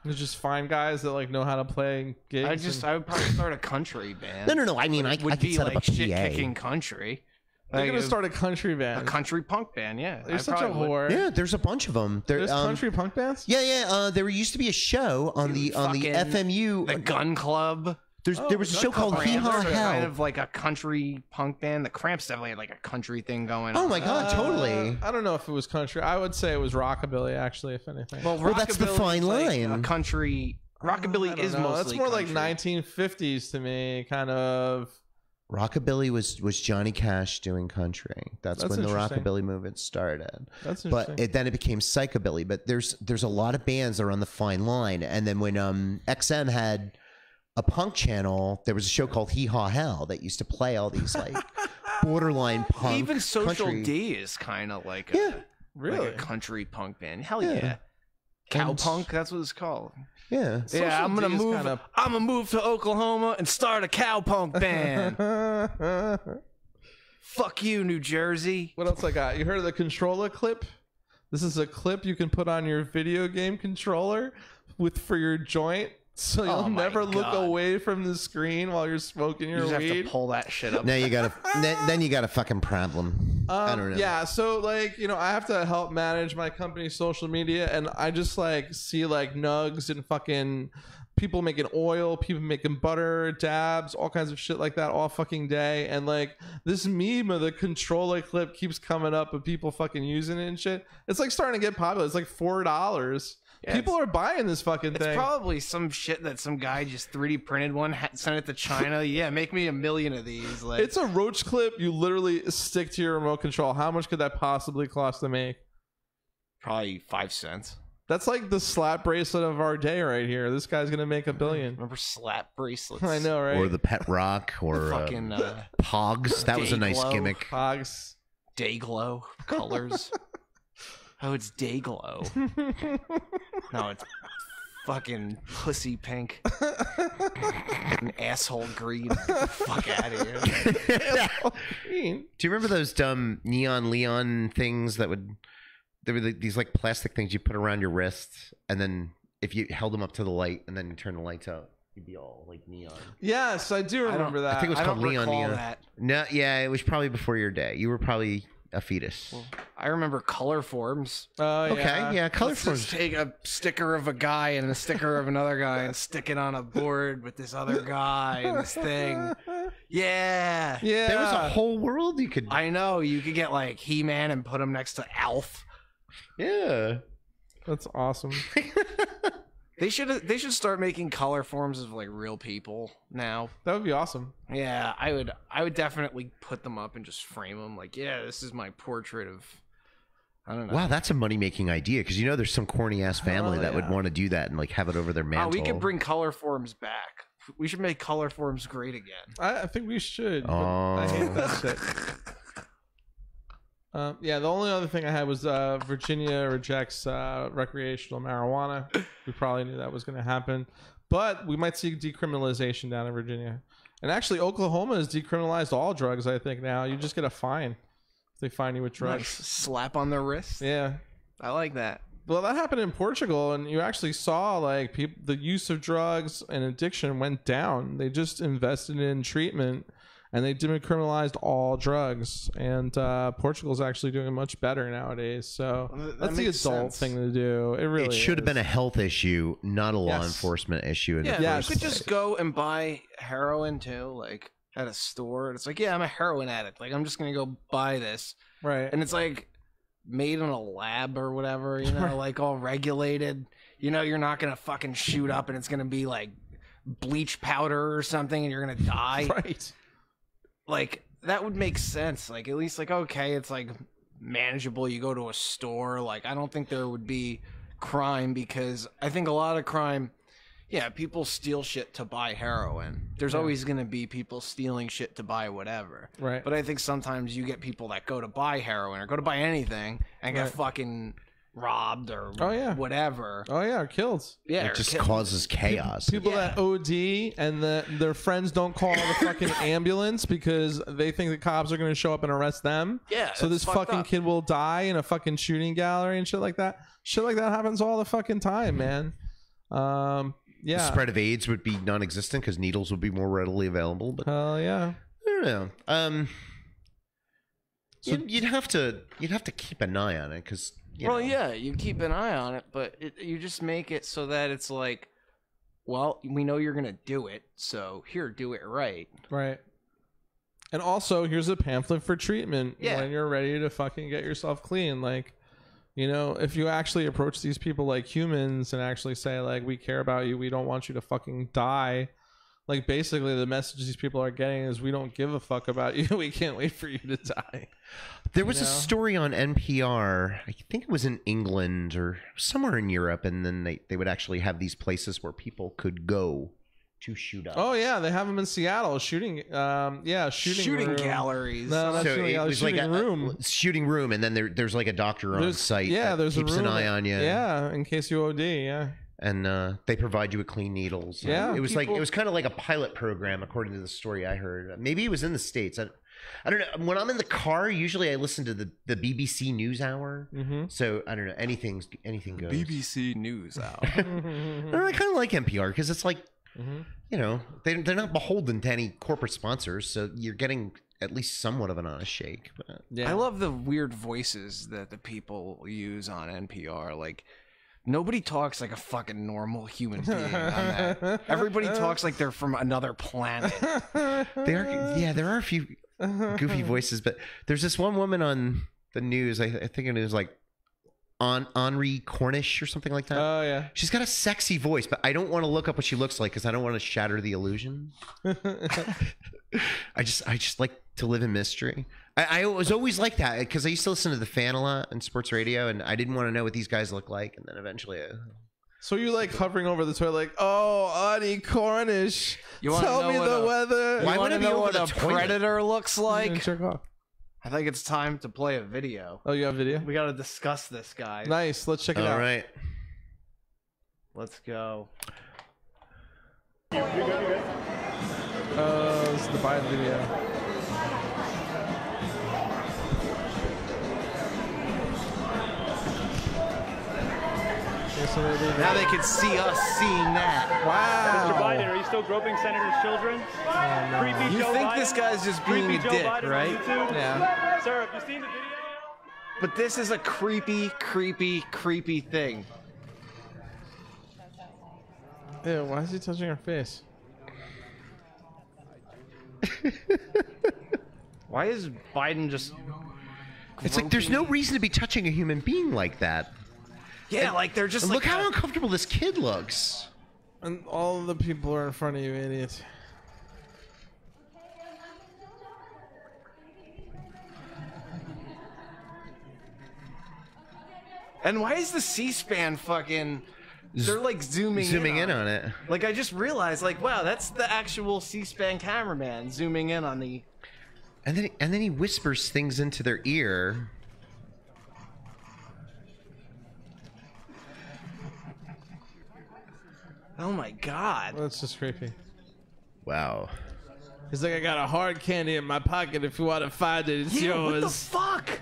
F: You just find guys that like know how to play gigs.
B: I would probably start a country band.
A: no. I mean, I
B: would
A: could
B: be
A: set up
B: like
A: a
B: shit
A: PA.
B: kicking country.
F: You're
B: Like
F: gonna start a country band.
B: a country punk band. Yeah.
F: You're
B: I
F: such a
B: probably would.
F: whore.
A: Yeah, there's a bunch of them.
F: There's country punk bands.
A: Yeah. There used to be a show on the
B: Fucking
A: FMU.
B: The Gun Club.
A: There was a show called Hee Haw
B: They're kind
A: Hell.
B: of like a country punk band. The Cramps definitely had like a country thing going on.
A: Oh my god, totally.
F: I don't know if it was country. I would say it was rockabilly, actually, if anything.
B: Well,
A: that's the
B: rockabilly
A: fine
B: is like
A: line.
B: a country. Rockabilly
F: I don't
B: is
F: know.
B: mostly
F: That's more
B: country.
F: like 1950s to me, kind of.
A: Rockabilly was Johnny Cash doing country. That's when the
F: interesting.
A: rockabilly movement started.
F: That's interesting.
A: But then it became psychobilly. But there's a lot of bands that are on the fine line. And then when XM had a punk channel, there was a show called Hee Haw Hell that used to play all these like borderline punk.
B: Even Social
A: country.
B: D is kind of like
A: Yeah.
F: Really?
B: like a country punk band. Hell
A: Yeah.
B: yeah. Cowpunk, that's what it's called.
A: Yeah.
B: Yeah, I'm gonna
F: D is
B: move.
F: kinda-
B: I'm gonna move to Oklahoma and start a cowpunk band. Fuck you, New Jersey.
F: What else I got? You heard of the controller clip? This is a clip you can put on your video game controller for your joint, so you'll
B: Oh my
F: never look
B: God.
F: away from the screen while you're smoking
B: You
F: your
B: just have
F: weed.
B: to pull that shit up.
A: Now you got then you got a fucking problem. I don't know.
F: Yeah, so like, I have to help manage my company's social media, and I just like see like nugs and fucking people making oil, people making butter, dabs, all kinds of shit like that all fucking day. And like this meme of the controller clip keeps coming up of people fucking using it and shit. It's like starting to get popular. It's like $4.
B: Yeah,
F: People are buying this fucking
B: It's
F: thing.
B: probably some shit that some guy just 3D printed one, sent it to China. Yeah, make me 1 million of these. Like,
F: It's a roach clip you literally stick to your remote control. How much could that possibly cost to make?
B: probably 5 cents.
F: That's like the slap bracelet of our day right here. This guy's gonna make $1 billion.
B: Remember slap bracelets?
F: I know, right?
A: Or the Pet Rock or
B: Fucking
A: Pogs. That was a nice
B: Day-Glow.
A: gimmick.
F: Hogs.
B: Dayglow colors. Oh, it's Dayglow. No, it's fucking pussy pink. An asshole green. Get the fuck out of here.
F: Green.
A: Do you remember those dumb neon Leon things that would? There were these like plastic things you put around your wrist, and then if you held them up to the light, and then you turn the lights out, you'd be all like neon.
F: Yes, I do remember that.
A: I think it was
B: I
A: called
B: don't
A: Leon
B: recall
A: Neon.
B: that.
A: No, yeah, it was probably before your day. You were probably a fetus.
B: I remember color forms.
F: Oh, yeah.
A: Okay, yeah, color
B: Let's just
A: forms.
B: take a sticker of a guy and a sticker of another guy and stick it on a board with this other guy and this thing. Yeah.
F: Yeah.
A: There was a whole world you could.
B: I know. You could get like He-Man and put him next to Alf.
A: Yeah.
F: That's awesome.
B: They should start making color forms of like real people now.
F: That would be awesome.
B: Yeah, I would definitely put them up and just frame them like, yeah, this is my portrait of. I don't know.
A: Wow, that's a money-making idea because there's some corny-ass family that would
B: yeah.
A: want to do that and like have it over their mantle.
B: Oh, we could bring color forms back. We should make color forms great again.
F: I think we should. But
A: Oh.
F: I hate that shit. Yeah, the only other thing I had was Virginia rejects recreational marijuana. We probably knew that was going to happen, but we might see decriminalization down in Virginia. And actually, Oklahoma has decriminalized all drugs. I think now you just get a fine if they find you with drugs.
B: Nice. Slap on their wrist.
F: Yeah,
B: I like that.
F: well, that happened in Portugal, and you actually saw like the use of drugs and addiction went down. They just invested in treatment. And they decriminalized all drugs, and Portugal's actually doing much better nowadays. So that's the adult thing to do. It really
A: should have
F: is.
A: been a health issue, not a law enforcement issue. In the
B: Yeah,
A: first
B: you could
A: place.
B: just go and buy heroin too, like at a store. And it's like, yeah, I'm a heroin addict. Like, I'm just gonna go buy this,
F: Right.
B: and it's like made in a lab or whatever, you know, like all regulated. You know, you're not gonna fucking shoot up, and it's gonna be like bleach powder or something, and you're gonna die.
F: Right.
B: Like, that would make sense. Like, at least, like, okay, it's like manageable. You go to a store. Like, I don't think there would be crime, because I think a lot of crime, yeah, people steal shit to buy heroin. There's always going to be people stealing shit to buy whatever.
F: Right.
B: But I think sometimes you get people that go to buy heroin or go to buy anything and get fucking robbed or whatever.
F: Oh yeah, or killed.
B: Yeah,
A: It just causes chaos.
F: People that OD and their friends don't call the fucking ambulance because they think the cops are going to show up and arrest them.
B: Yeah,
F: So this
B: it's fucked
F: fucking
B: up.
F: kid will die in a fucking shooting gallery and shit like that. Shit like that happens all the fucking time, man.
A: The
F: Yeah.
A: spread of AIDS would be non-existent because needles would be more readily available. But
F: Hell yeah.
A: I don't know. You'd have to keep an eye on it because.
B: Yeah, you keep an eye on it, but you just make it so that it's like, well, we know you're gonna do it, so here, do it right.
F: Right. And also, here's a pamphlet for treatment when you're ready to fucking get yourself clean. Like, if you actually approach these people like humans and actually say, like, we care about you, we don't want you to fucking die. Like, basically, the message these people are getting is we don't give a fuck about you. We can't wait for you to die.
A: There was a story on NPR, I think it was in England or somewhere in Europe, and then they would actually have these places where people could go to shoot up.
F: Oh, yeah. They have them in Seattle. Shooting room.
B: Galleries.
F: No, not
A: So
F: shooting
A: it
F: gallery,
A: was like
F: shooting
A: a
F: room.
A: shooting room, and then there's like a doctor on site that
F: there's
A: keeps
F: a room
A: an eye on you.
F: Yeah, in case you OD, yeah.
A: And they provide you with clean needles.
F: Yeah,
A: it was kind of like a pilot program, according to the story I heard. Maybe it was in the States. I don't know. When I'm in the car, usually I listen to the BBC News Hour.
F: Mm-hmm.
A: So I don't know. Anything goes.
B: BBC News out.
A: I kind of like NPR because it's like, they're not beholden to any corporate sponsors, so you're getting at least somewhat of an honest shake. But.
F: Yeah.
B: I love the weird voices that the people use on NPR. Like, nobody talks like a fucking normal human being on that. Everybody talks like they're from another planet.
A: There are a few goofy voices, but there's this one woman on the news. I think it was like Henri Cornish or something like that.
F: Oh yeah.
A: She's got a sexy voice, but I don't want to look up what she looks like because I don't want to shatter the illusion. I just like to live in mystery. I was always like that because I used to listen to the fan a lot in sports radio, and I didn't want to know what these guys look like. And then eventually,
F: So you're like hovering over the toilet, like, oh, Audie Cornish, tell me the weather.
A: Why would I know
B: what a
A: toilet?
B: predator looks like?
F: Jerk off.
B: I think it's time to play a video.
F: Oh, you have video?
B: We got to discuss this, guys.
F: Nice. Let's check it out.
A: All right.
B: Let's go.
F: This is the Biden video.
B: Now they can see us seeing that.
F: Wow.
G: Mr. Biden, are you still groping senators' children? Creepy
B: You
G: Joe
B: think
G: Biden?
B: this guy's just being
G: Creepy
B: a
G: Joe
B: dick,
G: Biden on
B: right?
G: YouTube?
F: Yeah.
G: Sir, have you seen the video?
B: But this is a creepy, creepy, creepy thing.
F: Ew, why is he touching her face?
B: Why is Biden just...
A: It's like there's no reason to be touching a human being like that.
B: Yeah, like they're just
A: Look
B: like
A: how uncomfortable this kid looks.
F: And all the people are in front of you, idiot.
B: And why is the C-SPAN fucking... They're like zooming
A: in on it.
B: Like I just realized, like, wow, that's the actual C-SPAN cameraman zooming in on the...
A: And then he whispers things into their ear.
B: Oh my god.
F: That's just creepy.
A: Wow.
F: He's like, I got a hard candy in my pocket. If you want to find it, it's yours.
B: What the fuck?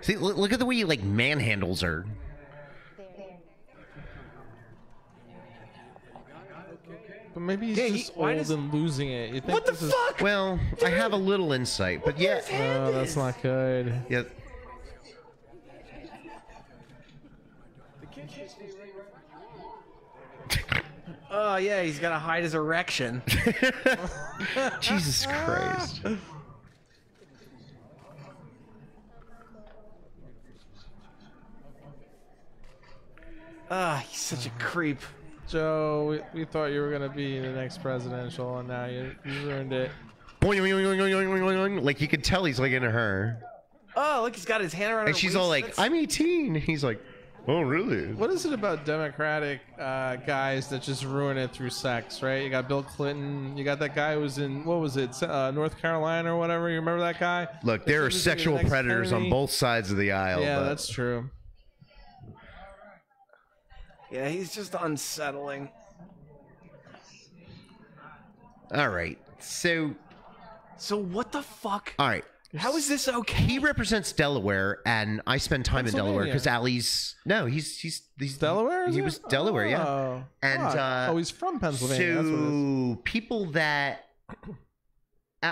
A: See, look at the way he like manhandles her.
F: But maybe he's just
B: why
F: old
B: does-
F: and losing it. You think
B: What the
F: this is-
B: fuck?
A: Well, I have a little insight, but yeah.
F: Oh, that's not good.
A: Yeah.
B: Oh yeah, he's gotta hide his erection.
A: Jesus Christ.
B: Ah, he's such a creep.
F: Joe, we thought you were going to be the next presidential, and now you ruined it.
A: Like you could tell he's like into her.
B: Oh, look, he's got his hand around her
A: And she's
B: waist.
A: all like,
B: That's-
A: I'm 18. He's like, oh, really?
F: What is it about Democratic guys that just ruin it through sex, right? You got Bill Clinton. You got that guy who was in, what was it, North Carolina or whatever. You remember that guy?
A: Look, there are
F: He was gonna be the
A: sexual
F: next
A: predators on
F: Kennedy.
A: both sides of the aisle.
F: Yeah,
A: but
F: that's true.
B: Yeah, he's just unsettling.
A: All right. So
B: what the fuck?
A: all right.
B: How is this okay?
A: He represents Delaware, and I spend time in Delaware because Allie's. No, he's
F: Delaware? Is
A: He
F: it?
A: was Delaware, yeah.
F: Oh.
A: And
F: oh, he's from Pennsylvania. That's what it is.
A: So people that,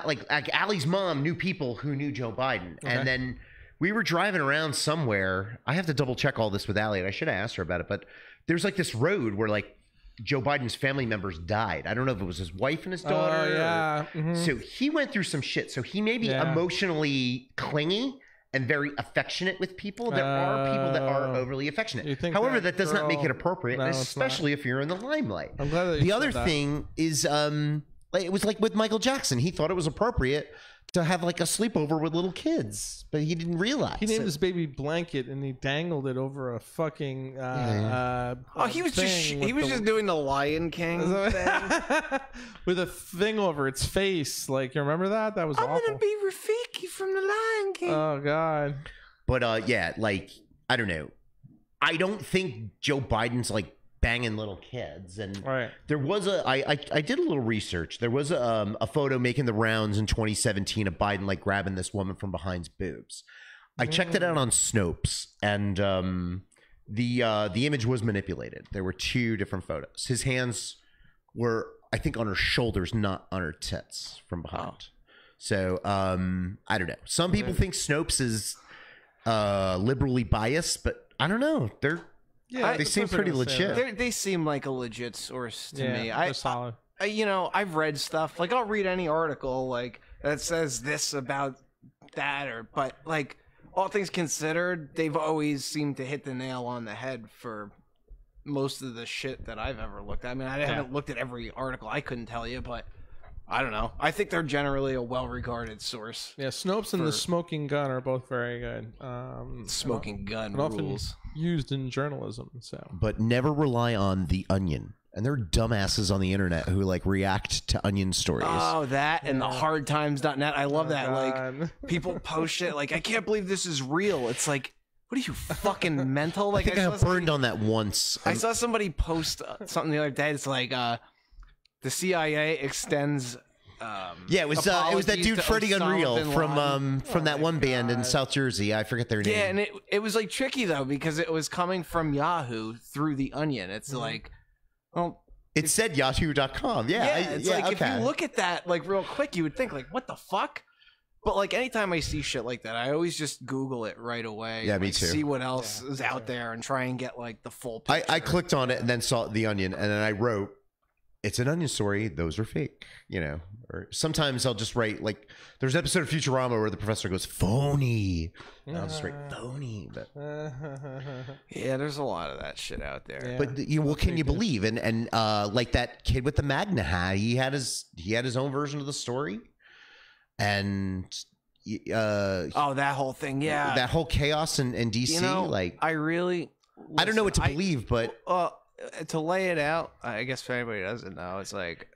A: like Allie's mom knew people who knew Joe Biden,
F: Okay.
A: and then we were driving around somewhere. I have to double check all this with Allie, and I should have asked her about it. But there's like this road where like Joe Biden's family members died. I don't know if it was his wife and his daughter.
F: Oh, yeah.
A: or-
F: Mhm.
A: So he went through some shit. So he may be
F: Yeah.
A: emotionally clingy and very affectionate with people. There are people that are overly
F: You
A: affectionate.
F: think
A: However,
F: that
A: that does not make
F: girl-
A: it appropriate,
F: No, it's
A: especially if you're in the limelight.
F: I'm glad that you
A: The
F: said
A: other
F: that.
A: thing is, like, it was like with Michael Jackson. He thought it was appropriate to have like a sleepover with little kids, but he didn't realize.
F: He named
A: it.
F: his baby Blanket, and he dangled it over a fucking.
B: Oh, he was
F: thing with
B: just doing the Lion King thing.
F: with a thing over its face. Like, you remember that? That was
B: I'm
F: awful.
B: gonna be Rafiki from the Lion King.
F: Oh God.
A: But yeah, like I don't know. I don't think Joe Biden's like banging little kids. And
F: Right.
A: there was I did a little research. There was a photo making the rounds in 2017 of Biden like grabbing this woman from behind's boobs. I checked it out on Snopes, and the image was manipulated. There were two different photos. His hands were, I think, on her shoulders, not on her tits from behind. So I don't know. Some people think Snopes is liberally biased, but I don't know. They seem pretty legit.
B: They seem like a legit source to me.
F: they're solid.
B: I've read stuff. Like, I'll read any article like that says this about that, but like, all things considered, they've always seemed to hit the nail on the head for most of the shit that I've ever looked at. I mean, I haven't looked at every article. I couldn't tell you, but I don't know. I think they're generally a well-regarded source.
F: Yeah, Snopes and the Smoking Gun are both very good.
B: Smoking Gun
F: and often
B: rules.
F: used in journalism. So
A: But never rely on The Onion. And there are dumbasses on the internet who like react to Onion stories.
B: Oh, that and the hardtimes.net. I love that.
F: God.
B: Like, people post shit like, I can't believe this is real. It's like, what are you, fucking mental? Like,
A: I think I got burned on that once.
B: I saw somebody post something the other day. It's like, the CIA extends.
A: Yeah, it was that
B: apologies
A: dude
B: to
A: Freddie
B: Osama
A: Unreal
B: bin Laden.
A: from that one band in South Jersey. I forget their name.
B: Yeah, and it was like tricky though because it was coming from Yahoo through the Onion. It's like, well,
A: it said yahoo.com. Yeah,
B: it's like if you look at that like real quick, you would think like, what the fuck? But like anytime I see shit like that, I always just Google it right away.
A: Yeah, me
B: like,
A: too.
B: See what else is out there and try and get like the full picture.
A: I clicked on it and then saw The Onion, and then I wrote, it's an onion story. Those are fake, you know. Or sometimes I'll just write like there's an episode of Futurama where the professor goes phony. And I'll just write phony. But
B: Yeah, there's a lot of that shit out there.
F: Yeah.
A: but you know, what can you believe? And like that kid with the Magna hat, he had his own version of the story, and
B: Oh, that whole thing, yeah.
A: that whole chaos in DC.
B: You know,
A: like
B: I really,
A: I don't know what to
B: listen,
A: believe, but
B: to lay it out, I guess if anybody doesn't know, it's like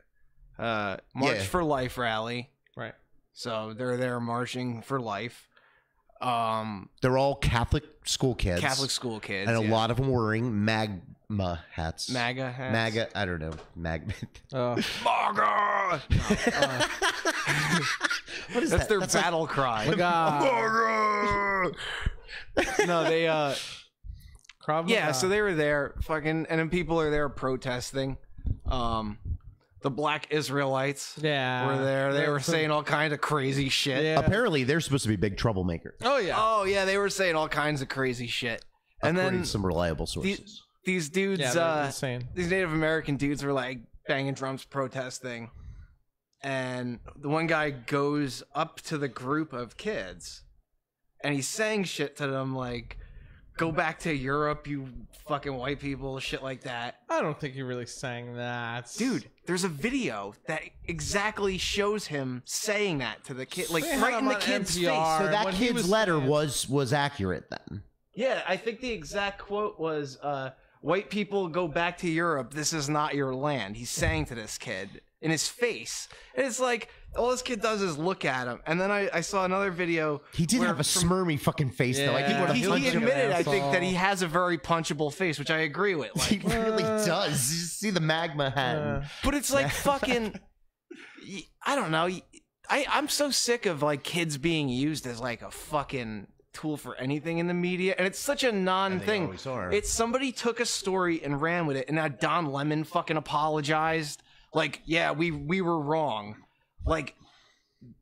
B: March for Life rally.
F: Right.
B: So they're there marching for life.
A: they're all Catholic school kids.
B: Catholic school kids.
A: And a
B: yeah.
A: lot of them wearing MAGA hats.
B: MAGA hats.
A: MAGA, I don't know. MAGA.
B: MAGA!
A: What is
B: That's
A: that?
B: their
A: That's
B: battle cry.
A: MAGA!
B: No, they
F: Krav
B: yeah,
F: Maga.
B: so they were there fucking, and then people are there protesting. The Black Israelites
F: Yeah.
B: were there. They were saying all kinds of crazy shit.
F: Yeah.
A: Apparently, they're supposed to be big troublemakers.
F: Oh yeah.
B: Oh yeah, they were saying all kinds of crazy shit. And
A: According
B: then
A: to some reliable sources.
B: these dudes,
F: Yeah, they're insane.
B: these Native American dudes were like banging drums protesting. And the one guy goes up to the group of kids and he's saying shit to them like, go back to Europe, you fucking white people, shit like that.
F: I don't think he really sang that.
B: Dude, there's a video that exactly shows him saying that to the kid, like
F: They had
B: right
F: him
B: in the
F: on
B: kid's
F: NPR.
B: face.
A: So that
F: When he
A: kid's
F: was
A: letter
F: saying-
A: was accurate then.
B: Yeah, I think the exact quote was, white people go back to Europe, this is not your land. He's saying to this kid in his face. And it's like, all this kid does is look at him. And then I saw another video.
A: He did
B: where
A: have a smirmy fucking face, though. I think
F: Yeah.
A: what
B: He admitted, I think,
F: asshole.
B: that he has a very punchable face, which I agree with.
A: he
B: Like,
A: really does. You see the magma hat.
B: but it's like fucking, I don't know. I'm so sick of like kids being used as like a fucking tool for anything in the media, and it's such a non-thing.
A: always are.
B: It's somebody took a story and ran with it, and now Don Lemon fucking apologized. Like, yeah, we were wrong. Like,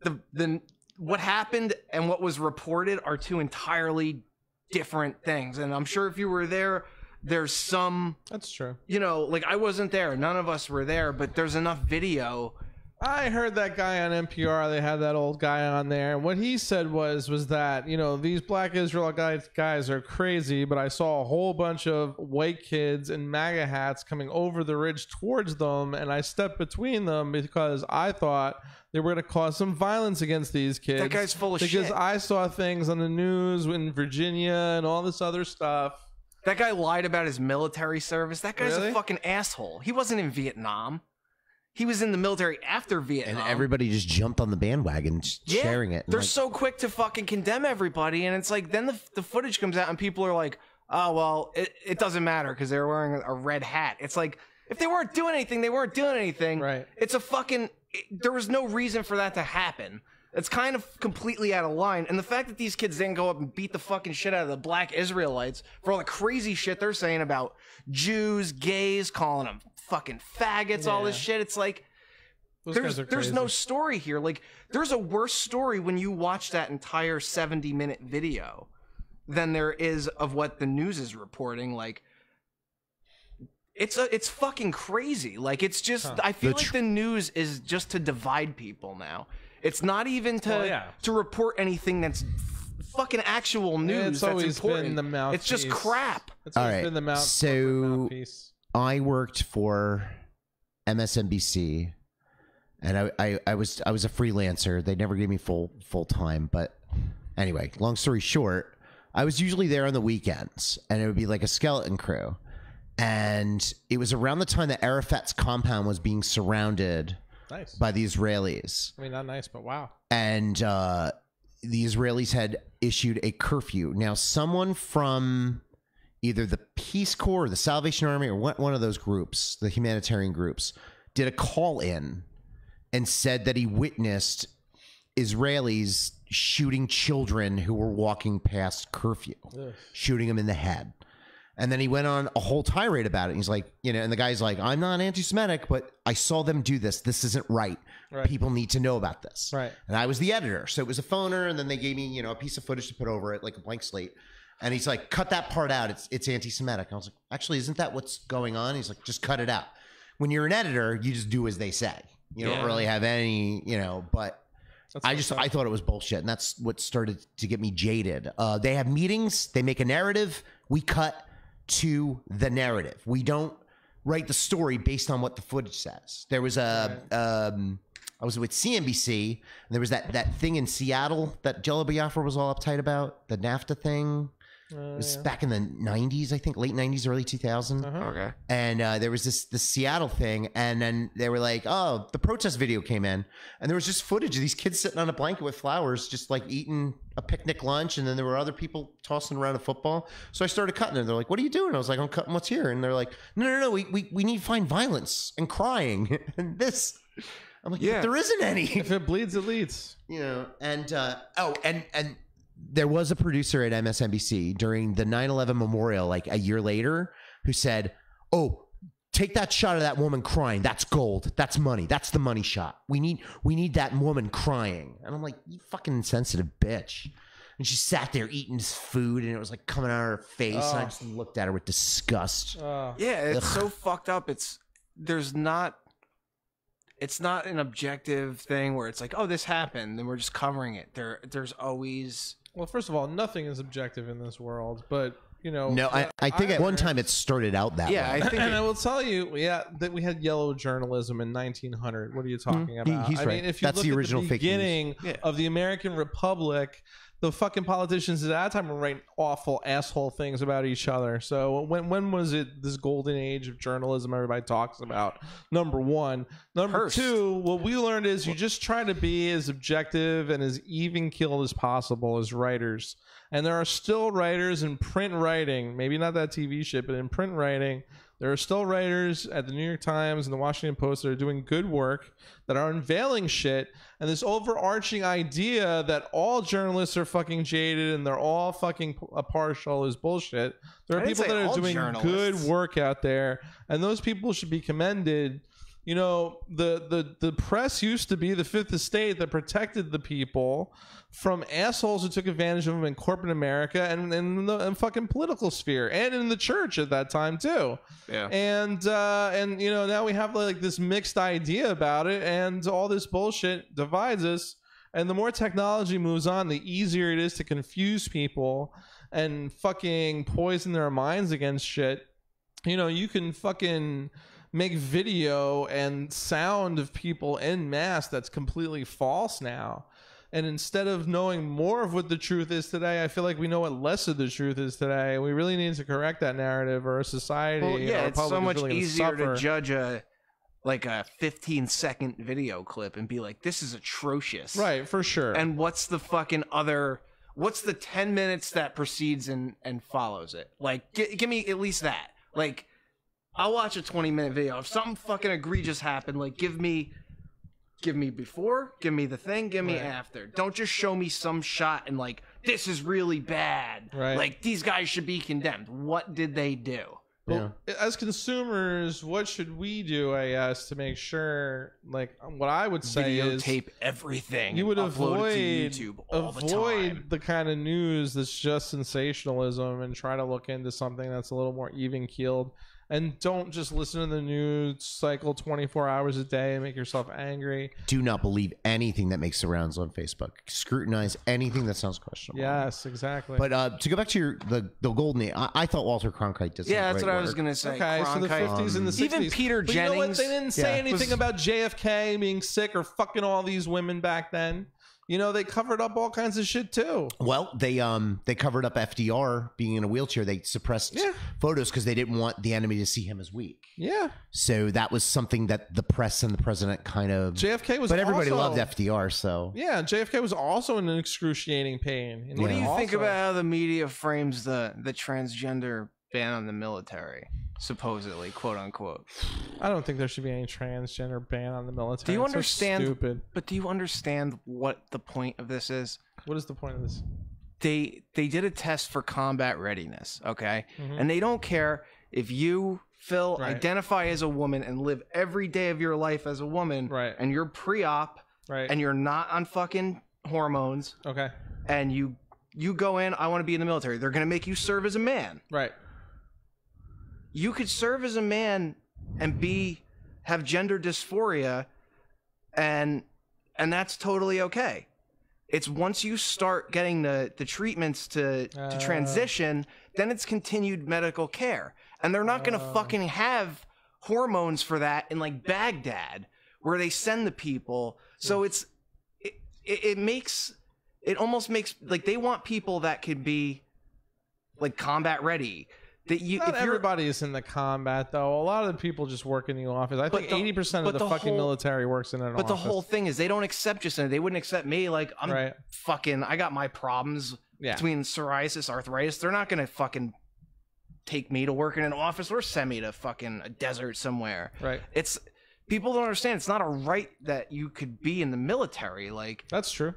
B: the what happened and what was reported are two entirely different things. And I'm sure if you were there, there's some,
F: That's true.
B: you know, like I wasn't there, none of us were there, but there's enough video.
F: I heard that guy on NPR. They had that old guy on there. What he said was that, you know, these Black Israel guys are crazy, but I saw a whole bunch of white kids in MAGA hats coming over the ridge towards them, and I stepped between them because I thought they were going to cause some violence against these kids.
B: That guy's full of
F: because
B: shit.
F: I saw things on the news in Virginia and all this other stuff.
B: That guy lied about his military service. That guy's
F: Really?
B: a fucking asshole. He wasn't in Vietnam. He was in the military after
A: And
B: Vietnam.
A: everybody just jumped on the bandwagon, sharing it. And
B: They're
A: like,
B: so quick to fucking condemn everybody, and it's like then the footage comes out and people are like, "Oh well, it doesn't matter because they're wearing a red hat." It's like if they weren't doing anything, they weren't doing anything.
F: Right.
B: It's a fucking. There was no reason for that to happen. It's kind of completely out of line, and the fact that these kids didn't go up and beat the fucking shit out of the Black Israelites for all the crazy shit they're saying about Jews, gays, calling them fucking faggots, all this
F: Yeah.
B: shit. It's like.
F: Those guys are
B: There's no
F: crazy.
B: story here. Like, there's a worse story when you watch that entire 70-minute video than there is of what the news is reporting. Like, it's fucking crazy. Like, it's just I feel like the news is just to divide people now. It's not even to to report anything that's fucking actual news.
F: It's
B: that's
F: always
B: important.
F: been the mouthpiece.
B: It's just crap.
F: It's always
A: All right,
F: been the
A: so-
F: mouthpiece.
A: I worked for MSNBC, and I was a freelancer. They never gave me full time, but anyway, long story short, I was usually there on the weekends, and it would be like a skeleton crew. And it was around the time that Arafat's compound was being surrounded
F: Nice.
A: by the Israelis.
F: I mean, not nice, but wow.
A: And the Israelis had issued a curfew. Now, someone from either the Peace Corps or the Salvation Army or one of those groups, the humanitarian groups, did a call in and said that he witnessed Israelis shooting children who were walking past curfew, shooting them in the head. And then he went on a whole tirade about it. He's like, you know, and the guy's like, I'm not anti-Semitic, but I saw them do this. This isn't right. People need to know about this.
F: Right.
A: And I was the editor. So it was a phoner. And then they gave me, you know, a piece of footage to put over it, like a blank slate. And he's like, cut that part out. It's anti-Semitic. I was like, actually, isn't that what's going on? He's like, just cut it out. when you're an editor, you just do as they say. You don't really have any, but I thought it was bullshit. And that's what started to get me jaded. They have meetings. They make a narrative. We cut to the narrative. We don't write the story based on what the footage says. There was I was with CNBC, and there was that thing in Seattle that Jello Biafra was all uptight about, the NAFTA thing. It was back in the 90s, I think, late 90s, early 2000s.
B: Okay.
A: And there was this Seattle thing, and then they were like, oh, the protest video came in, and there was just footage of these kids sitting on a blanket with flowers, just like eating a picnic lunch, and then there were other people tossing around a football. So I started cutting it. They're like, what are you doing? I was like, I'm cutting what's here. And they're like, no, we need to find violence and crying and this. I'm like, yeah, there isn't any.
F: If it bleeds, it leads.
A: And and there was a producer at MSNBC during the 9/11 memorial, like a year later, who said, "Oh, take that shot of that woman crying. That's gold. That's money. That's the money shot. We need that woman crying." And I'm like, you fucking insensitive bitch. And she sat there eating this food, and it was like coming out of her face. And I just looked at her with disgust.
B: Yeah, it's so fucked up. It's not an objective thing where it's like, oh, this happened, and we're just covering it. There's always...
F: Well, first of all, nothing is objective in this world, but,
A: No, I think at one time it started out that way.
B: I think
F: and I will tell you, that we had yellow journalism in 1900. What are you talking about?
A: He's right.
F: I mean, if you
A: That's
F: look
A: the
F: at
A: original
F: the
A: fake news.
F: beginning of the American Republic, the fucking politicians at that time were writing awful asshole things about each other. So when was it this golden age of journalism everybody talks about? Number one. Number two, what we learned is you just try to be as objective and as even keeled as possible as writers. And there are still writers in print writing, maybe not that TV shit, but in print writing, there are still writers at the New York Times and the Washington Post that are doing good work, that are unveiling shit. And this overarching idea that all journalists are fucking jaded and they're all fucking partial is bullshit. There are people that are doing good work out there, and those people should be commended. The press used to be the fifth estate that protected the people from assholes who took advantage of them in corporate America and in the fucking political sphere and in the church at that time too. Yeah. And now we have like this mixed idea about it, and all this bullshit divides us. And the more technology moves on, the easier it is to confuse people and fucking poison their minds against shit. You can fucking make video and sound of people en masse that's completely false now. And instead of knowing more of what the truth is today, I feel like we know what less of the truth is today. We really need to correct that narrative, or our society,
B: it's so much easier to judge a 15-second video clip and be like, this is atrocious.
F: Right, for sure.
B: And what's the 10 minutes that precedes and follows it? Like, give me at least that. Like, I'll watch a 20-minute video. If something fucking egregious happened, like, give me before, give me the thing, give me after. Don't just show me some shot and like, this is really bad. Right. Like, these guys should be condemned. What did they do?
F: Well, as consumers, what should we do, I guess, to make sure, like, what I would say is
B: videotape everything.
F: You would avoid
B: YouTube all the time.
F: The kind of news that's just sensationalism, and try to look into something that's a little more even keeled. And don't just listen to the news cycle 24 hours a day and make yourself angry.
A: Do not believe anything that makes the rounds on Facebook. Scrutinize anything that sounds questionable.
F: Yes, exactly.
A: But to go back to the golden age, I thought Walter Cronkite did some
B: that's
A: great
B: what I
A: work.
B: was going to say.
F: Okay, so the 50s and the 60s.
B: Even Peter Jennings.
F: You know what? They didn't say anything about JFK being sick or fucking all these women back then. They covered up all kinds of shit too.
A: Well, they covered up FDR being in a wheelchair. They suppressed photos because they didn't want the enemy to see him as weak.
F: Yeah.
A: So that was something that the press and the president kind of...
F: JFK was
A: But everybody
F: also,
A: loved FDR, so...
F: Yeah, JFK was also in excruciating pain.
B: What do you think about how the media frames the transgender ban on the military? Supposedly, quote unquote.
F: I don't think there should be any transgender ban on the military.
B: Do you understand?
F: So stupid.
B: But do you understand what the point of this is?
F: What is the point of this?
B: They did a test for combat readiness, okay? And they don't care if you, Phil, identify as a woman and live every day of your life as a woman, and you're pre-op, and you're not on fucking hormones,
F: okay?
B: And you go in, I want to be in the military. They're gonna make you serve as a man,
F: right?
B: You could serve as a man and be have gender dysphoria, and that's totally okay. It's once you start getting the treatments to transition, then it's continued medical care. And they're not going to fucking have hormones for that in like Baghdad, where they send the people. So it almost makes like they want people that could be like combat ready. That you,
F: Not everybody is in the combat, though. A lot of the people just work in the office. I think 80% of the fucking military works in an office.
B: But the whole thing is they don't accept just they wouldn't accept me. Like, I'm fucking, I got my problems between psoriasis, arthritis. They're not going to fucking take me to work in an office or send me to fucking a desert somewhere.
F: Right.
B: People don't understand. It's not a right that you could be in the military. Like,
F: that's true.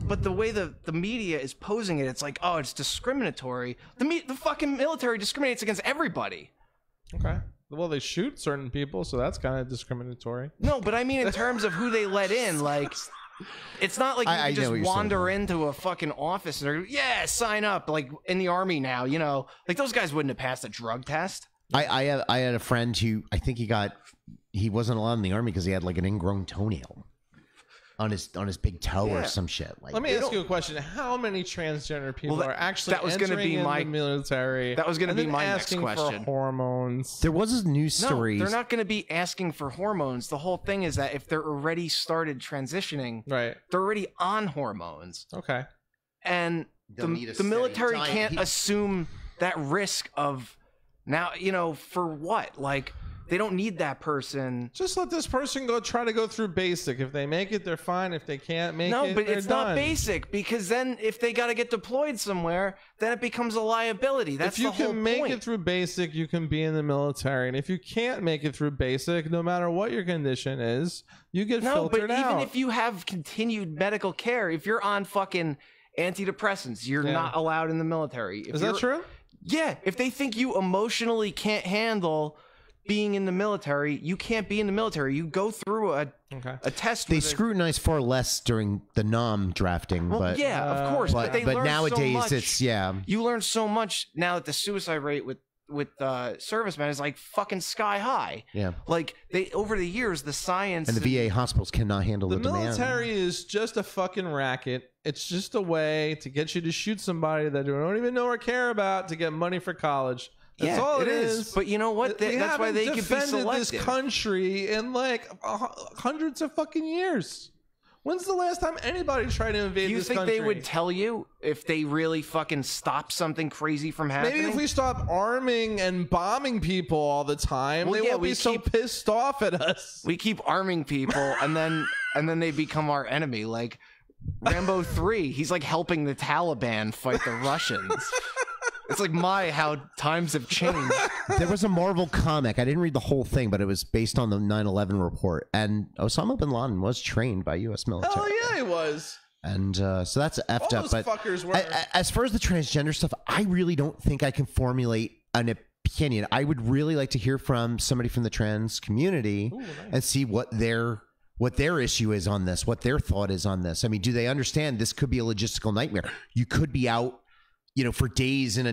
B: But the way the media is posing it, it's like, oh, it's discriminatory. The fucking military discriminates against everybody.
F: Okay. Well, they shoot certain people, so that's kind of discriminatory.
B: No, but I mean in terms of who they let in, like, it's not like you just wander into a fucking office and they're, sign up, like in the Army now, you know. Like, those guys wouldn't have passed a drug test.
A: I had a friend who I think he wasn't allowed in the Army because he had like an ingrown toenail on his big toe or some shit. Like,
F: let me ask you a question: how many transgender people are actually entering in the military?
B: That was going to be my next question.
F: For hormones.
A: There was a news story.
B: No, they're not going to be asking for hormones. The whole thing is that if they're already started transitioning, they're already on hormones.
F: Okay.
B: And the military can't assume that risk of now, you know, for what? Like, they don't need that person.
F: Just let this person try to go through basic. If they make it, they're fine. If they can't make it,
B: no, but it's
F: done.
B: not basic, because then if they got to get deployed somewhere, then it becomes a liability. That's the whole point.
F: If you can make it through basic, you can be in the military. And if you can't make it through basic, no matter what your condition is, you get filtered out.
B: No, but even if you have continued medical care, if you're on fucking antidepressants, you're not allowed in the military.
F: Is that true?
B: Yeah. If they think you emotionally can't handle being in the military, you can't be in the military. You go through a test.
A: They scrutinize far less during the NOM drafting.
B: Well,
A: but
B: yeah, of course. But
A: nowadays,
B: so much.
A: it's
B: You learn so much now that the suicide rate with servicemen is like fucking sky high.
A: Yeah.
B: Like, they over the years, the science
A: and the VA hospitals cannot handle the demand.
F: The military is just a fucking racket. It's just a way to get you to shoot somebody that you don't even know or care about to get money for college. That's all it is.
B: But you know what? That's why they could be selective.
F: This country in like hundreds of fucking years. When's the last time anybody tried to invade this country?
B: Do you think they would tell you if they really fucking stop something crazy from happening?
F: Maybe if we stop arming and bombing people all the time, they won't be so pissed off at us.
B: We keep arming people, and then they become our enemy. Like Rambo 3, he's like helping the Taliban fight the Russians. It's like how times have changed.
A: There was a Marvel comic. I didn't read the whole thing, but it was based on the 9/11 report. And Osama bin Laden was trained by U.S. military.
F: Oh, yeah, he was.
A: And so that's effed
F: up.
A: But
F: fuckers were.
A: As far as the transgender stuff, I really don't think I can formulate an opinion. I would really like to hear from somebody from the trans community and see what their issue is on this, what their thought is on this. I mean, do they understand this could be a logistical nightmare? You could be out, you know, for days in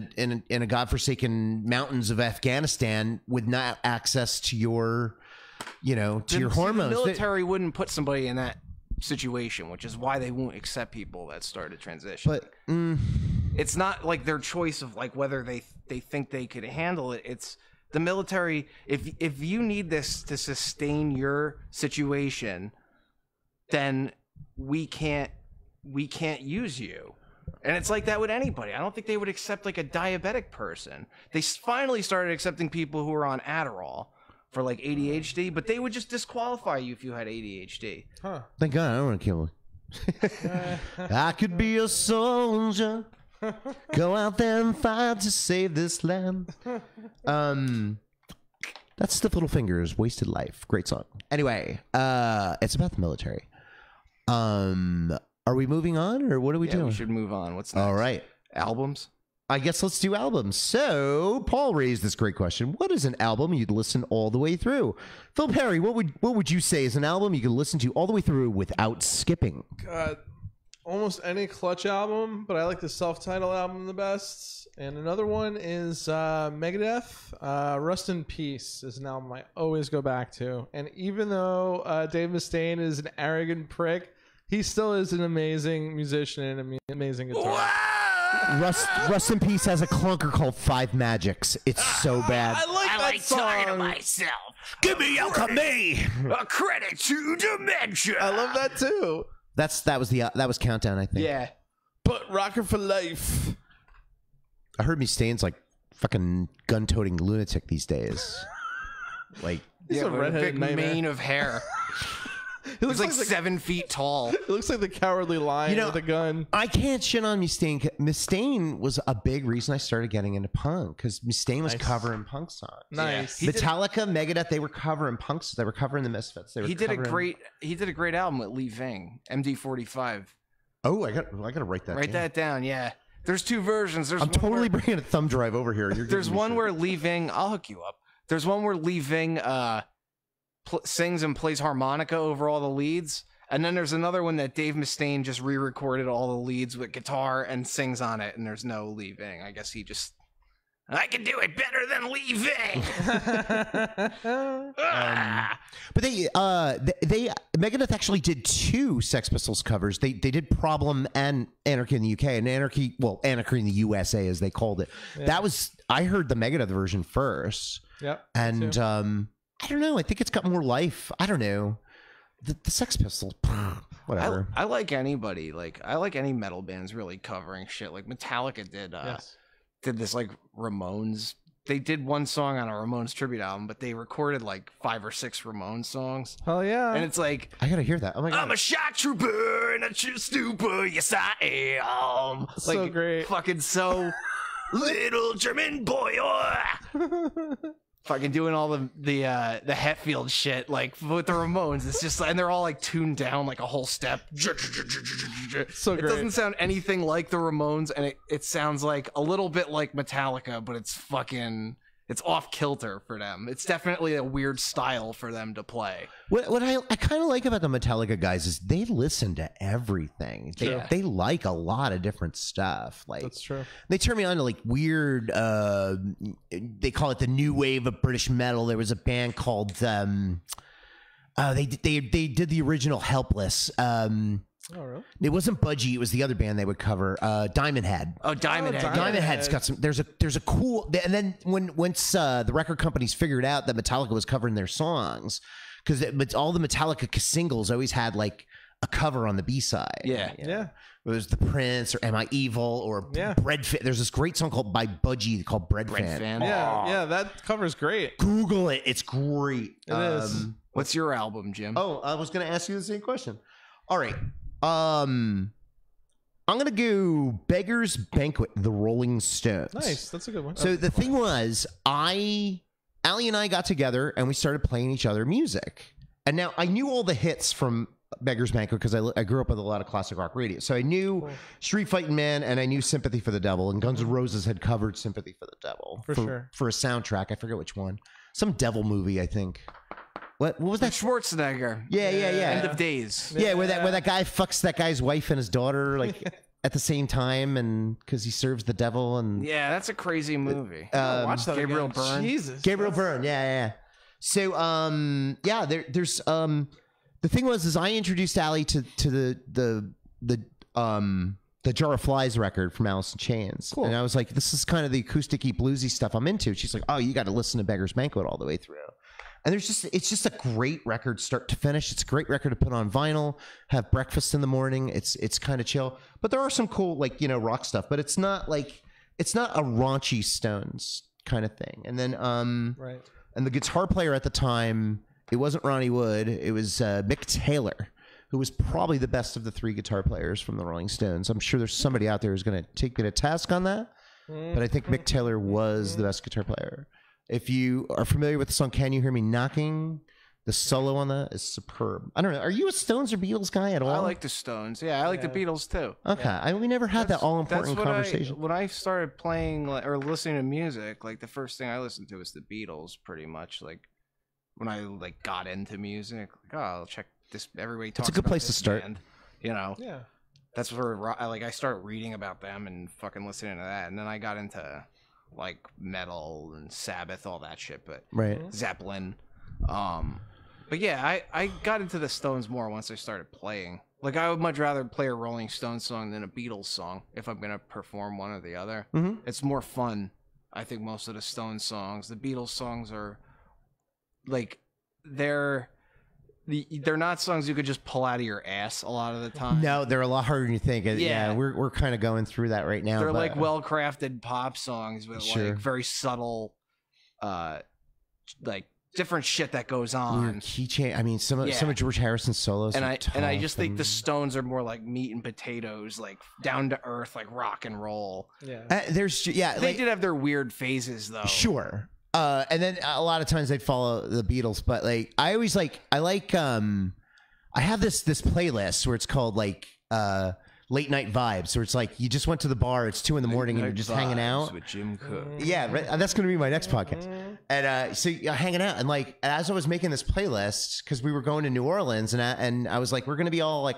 A: a godforsaken mountains of Afghanistan with not access to your, you know, to your hormones.
B: The military wouldn't put somebody in that situation, which is why they won't accept people that start a transition.
A: But
B: it's not like their choice of like whether they think they could handle it. It's the military. If you need this to sustain your situation, then we can't use you. And it's like that with anybody. I don't think they would accept like a diabetic person. They finally started accepting people who are on Adderall for like ADHD, but they would just disqualify you if you had ADHD.
A: Huh. Thank God I don't want to kill me. I could be a soldier. Go out there and fight to save this land. That's Stiff Little Fingers, Wasted Life. Great song. Anyway, it's about the military. Are we moving on, or what are we doing?
B: We should move on. What's next?
A: All right.
B: Albums?
A: I guess let's do albums. So, Paul raised this great question. What is an album you'd listen all the way through? Phil Perry, what would you say is an album you could listen to all the way through without skipping?
F: God, almost any Clutch album, but I like the self-titled album the best. And another one is Megadeth. Rust in Peace is an album I always go back to. And even though Dave Mustaine is an arrogant prick, he still is an amazing musician and an amazing guitar.
A: Rust in Peace has a clunker called Five Magics. It's so bad.
F: I like talking to
C: myself.
A: Give me alchemy.
C: A credit to dementia.
F: I love that too.
A: That was Countdown, I think.
B: Yeah.
F: But Rocker for Life.
A: I heard Mustaine's like fucking gun-toting lunatic these days. Like
F: He's a
B: with
F: redheaded
B: big
F: nightmare.
B: mane of hair.
F: He looks
B: He's like
F: the-
B: 7 feet tall.
F: It looks like the Cowardly Lion with a gun.
A: I can't shit on Mustaine. Mustaine was a big reason I started getting into punk because Mustaine was covering punk songs.
F: Nice.
A: Metallica, Megadeth, they were covering punks. They were covering the Misfits. They were
B: He did a
A: covering-
B: great album with Lee Ving, MD45.
A: Oh, I got to write that.
B: Write
A: down.
B: that down. Yeah. There's two versions. There's
A: I'm
B: one
A: totally
B: where-
A: bringing a thumb drive over here. You're
B: There's
A: giving me
B: one
A: shit.
B: where Lee Ving. I'll hook you up. There's one where Lee Ving sings and plays harmonica over all the leads. And then there's another one that Dave Mustaine just re-recorded all the leads with guitar and sings on it, and there's no Lee Ving. I guess he just, I can do it better than Lee Ving.
A: But they Megadeth actually did two Sex Pistols covers. They did Problem and Anarchy in the UK and Anarchy in the USA as they called it. That was I heard the Megadeth version first.
F: Yep.
A: And I don't know. I think it's got more life. I don't know. The Sex Pistols, whatever.
B: I like anybody. Like I like any metal bands really covering shit. Like Metallica did this like Ramones. They did one song on a Ramones tribute album, but they recorded like 5 or 6 Ramones songs.
F: Hell yeah.
B: And it's like,
A: I gotta hear that. Oh my god!
B: I'm a shock trooper and a stupor. Yes, I am.
F: So
B: Like,
F: great.
B: Fucking so little German boy. Fucking doing all the Hetfield shit like with the Ramones. It's just, and they're all like tuned down like a whole step.
F: So
B: It
F: great.
B: doesn't sound anything like the Ramones, and it sounds like a little bit like Metallica, but it's off kilter for them. It's definitely a weird style for them to play.
A: What I kind of like about the Metallica guys is they listen to everything. They like a lot of different stuff. Like
F: That's true.
A: They turn me on to like weird. They call it the new wave of British metal. There was a band called. They did the original Helpless.
F: Oh, really?
A: It wasn't Budgie. It was the other band they would cover. Diamond Head.
B: Oh, Diamond Head.
A: Diamond Head's got some. There's a cool. And then once the record companies figured out that Metallica was covering their songs, because all the Metallica singles always had like a cover on the B side.
B: Yeah.
F: Yeah.
A: It was The Prince or Am I Evil or Bread Fan. There's this great song called by Budgie called Bread Fan.
F: Yeah, that cover's great.
A: Google it. It's great.
F: It is.
B: What's your album, Jim?
A: Oh, I was going to ask you the same question. All right. I'm going to go Beggar's Banquet, The Rolling Stones.
F: Nice. That's a good one.
A: So the thing was, Allie and I got together and we started playing each other music. And now I knew all the hits from Beggar's Banquet because I grew up with a lot of classic rock radio. So I knew Street Fighting Man and I knew Sympathy for the Devil. And Guns N' Roses had covered Sympathy for the Devil
F: For sure.
A: For a soundtrack. I forget which one. Some devil movie, I think. What was that?
B: Schwarzenegger.
A: Yeah.
B: End of Days.
A: Yeah, where that guy fucks that guy's wife and his daughter like at the same time, and because he serves the devil and
B: Yeah, that's a crazy movie.
F: Watch that
B: Gabriel
F: again.
B: Byrne.
F: Jesus.
A: Gabriel Byrne. Yeah. So there's the thing was I introduced Allie to the Jar of Flies record from Alice in Chains, and I was like, this is kind of the acousticy bluesy stuff I'm into. She's like, oh, you got to listen to Beggar's Banquet all the way through. And it's just a great record start to finish. It's a great record to put on vinyl, have breakfast in the morning. It's kind of chill, but there are some cool rock stuff, but it's not a raunchy Stones kind of thing. And then
F: Right.
A: and the guitar player at the time, it wasn't Ronnie Wood, it was Mick Taylor, who was probably the best of the 3 guitar players from the Rolling Stones. I'm sure there's somebody out there who's going to take me to task on that, but I think Mick Taylor was the best guitar player. If you are familiar with the song Can You Hear Me Knocking, the solo on that is superb. I don't know. Are you a Stones or Beatles guy at all?
B: I like the Stones. Yeah, I like the Beatles too.
A: Okay. We never had that all-important conversation.
B: When I started playing or listening to music, like the first thing I listened to was the Beatles pretty much. Like when I got into music, like, oh, I'll check this. Everybody talks
A: It's a good
B: about
A: place to
B: this
A: start.
B: band, you know.
F: Yeah.
B: that's where I started reading about them and fucking listening to that, and then I got into like metal and Sabbath, all that shit, but
A: Right.
B: Zeppelin. But yeah, I got into the Stones more once I started playing. Like, I would much rather play a Rolling Stones song than a Beatles song if I'm gonna perform one or the other.
A: Mhm.
B: It's more fun. I think most of the Stones songs, the Beatles songs are like they're not songs you could just pull out of your ass a lot of the time.
A: No, they're a lot harder than you think. Yeah, we're kind of going through that right now.
B: They're
A: but,
B: like well-crafted pop songs with
A: Sure.
B: like very subtle, like different shit that goes on.
A: weird key change. I mean, some of George Harrison's solos.
B: And
A: are
B: I just
A: tough
B: think the Stones are more like meat and potatoes, like down to earth, like rock and roll.
F: Yeah.
B: They did have their weird phases though.
A: Sure. And then a lot of times they'd follow the Beatles, but like I have this playlist where it's called like late night vibes, where it's like you just went to the bar, it's 2 a.m. and you're just hanging out
B: with Jim Cook.
A: Yeah, right, that's gonna be my next podcast. And so you're hanging out, and like as I was making this playlist, because we were going to New Orleans, and I was like, we're gonna be all like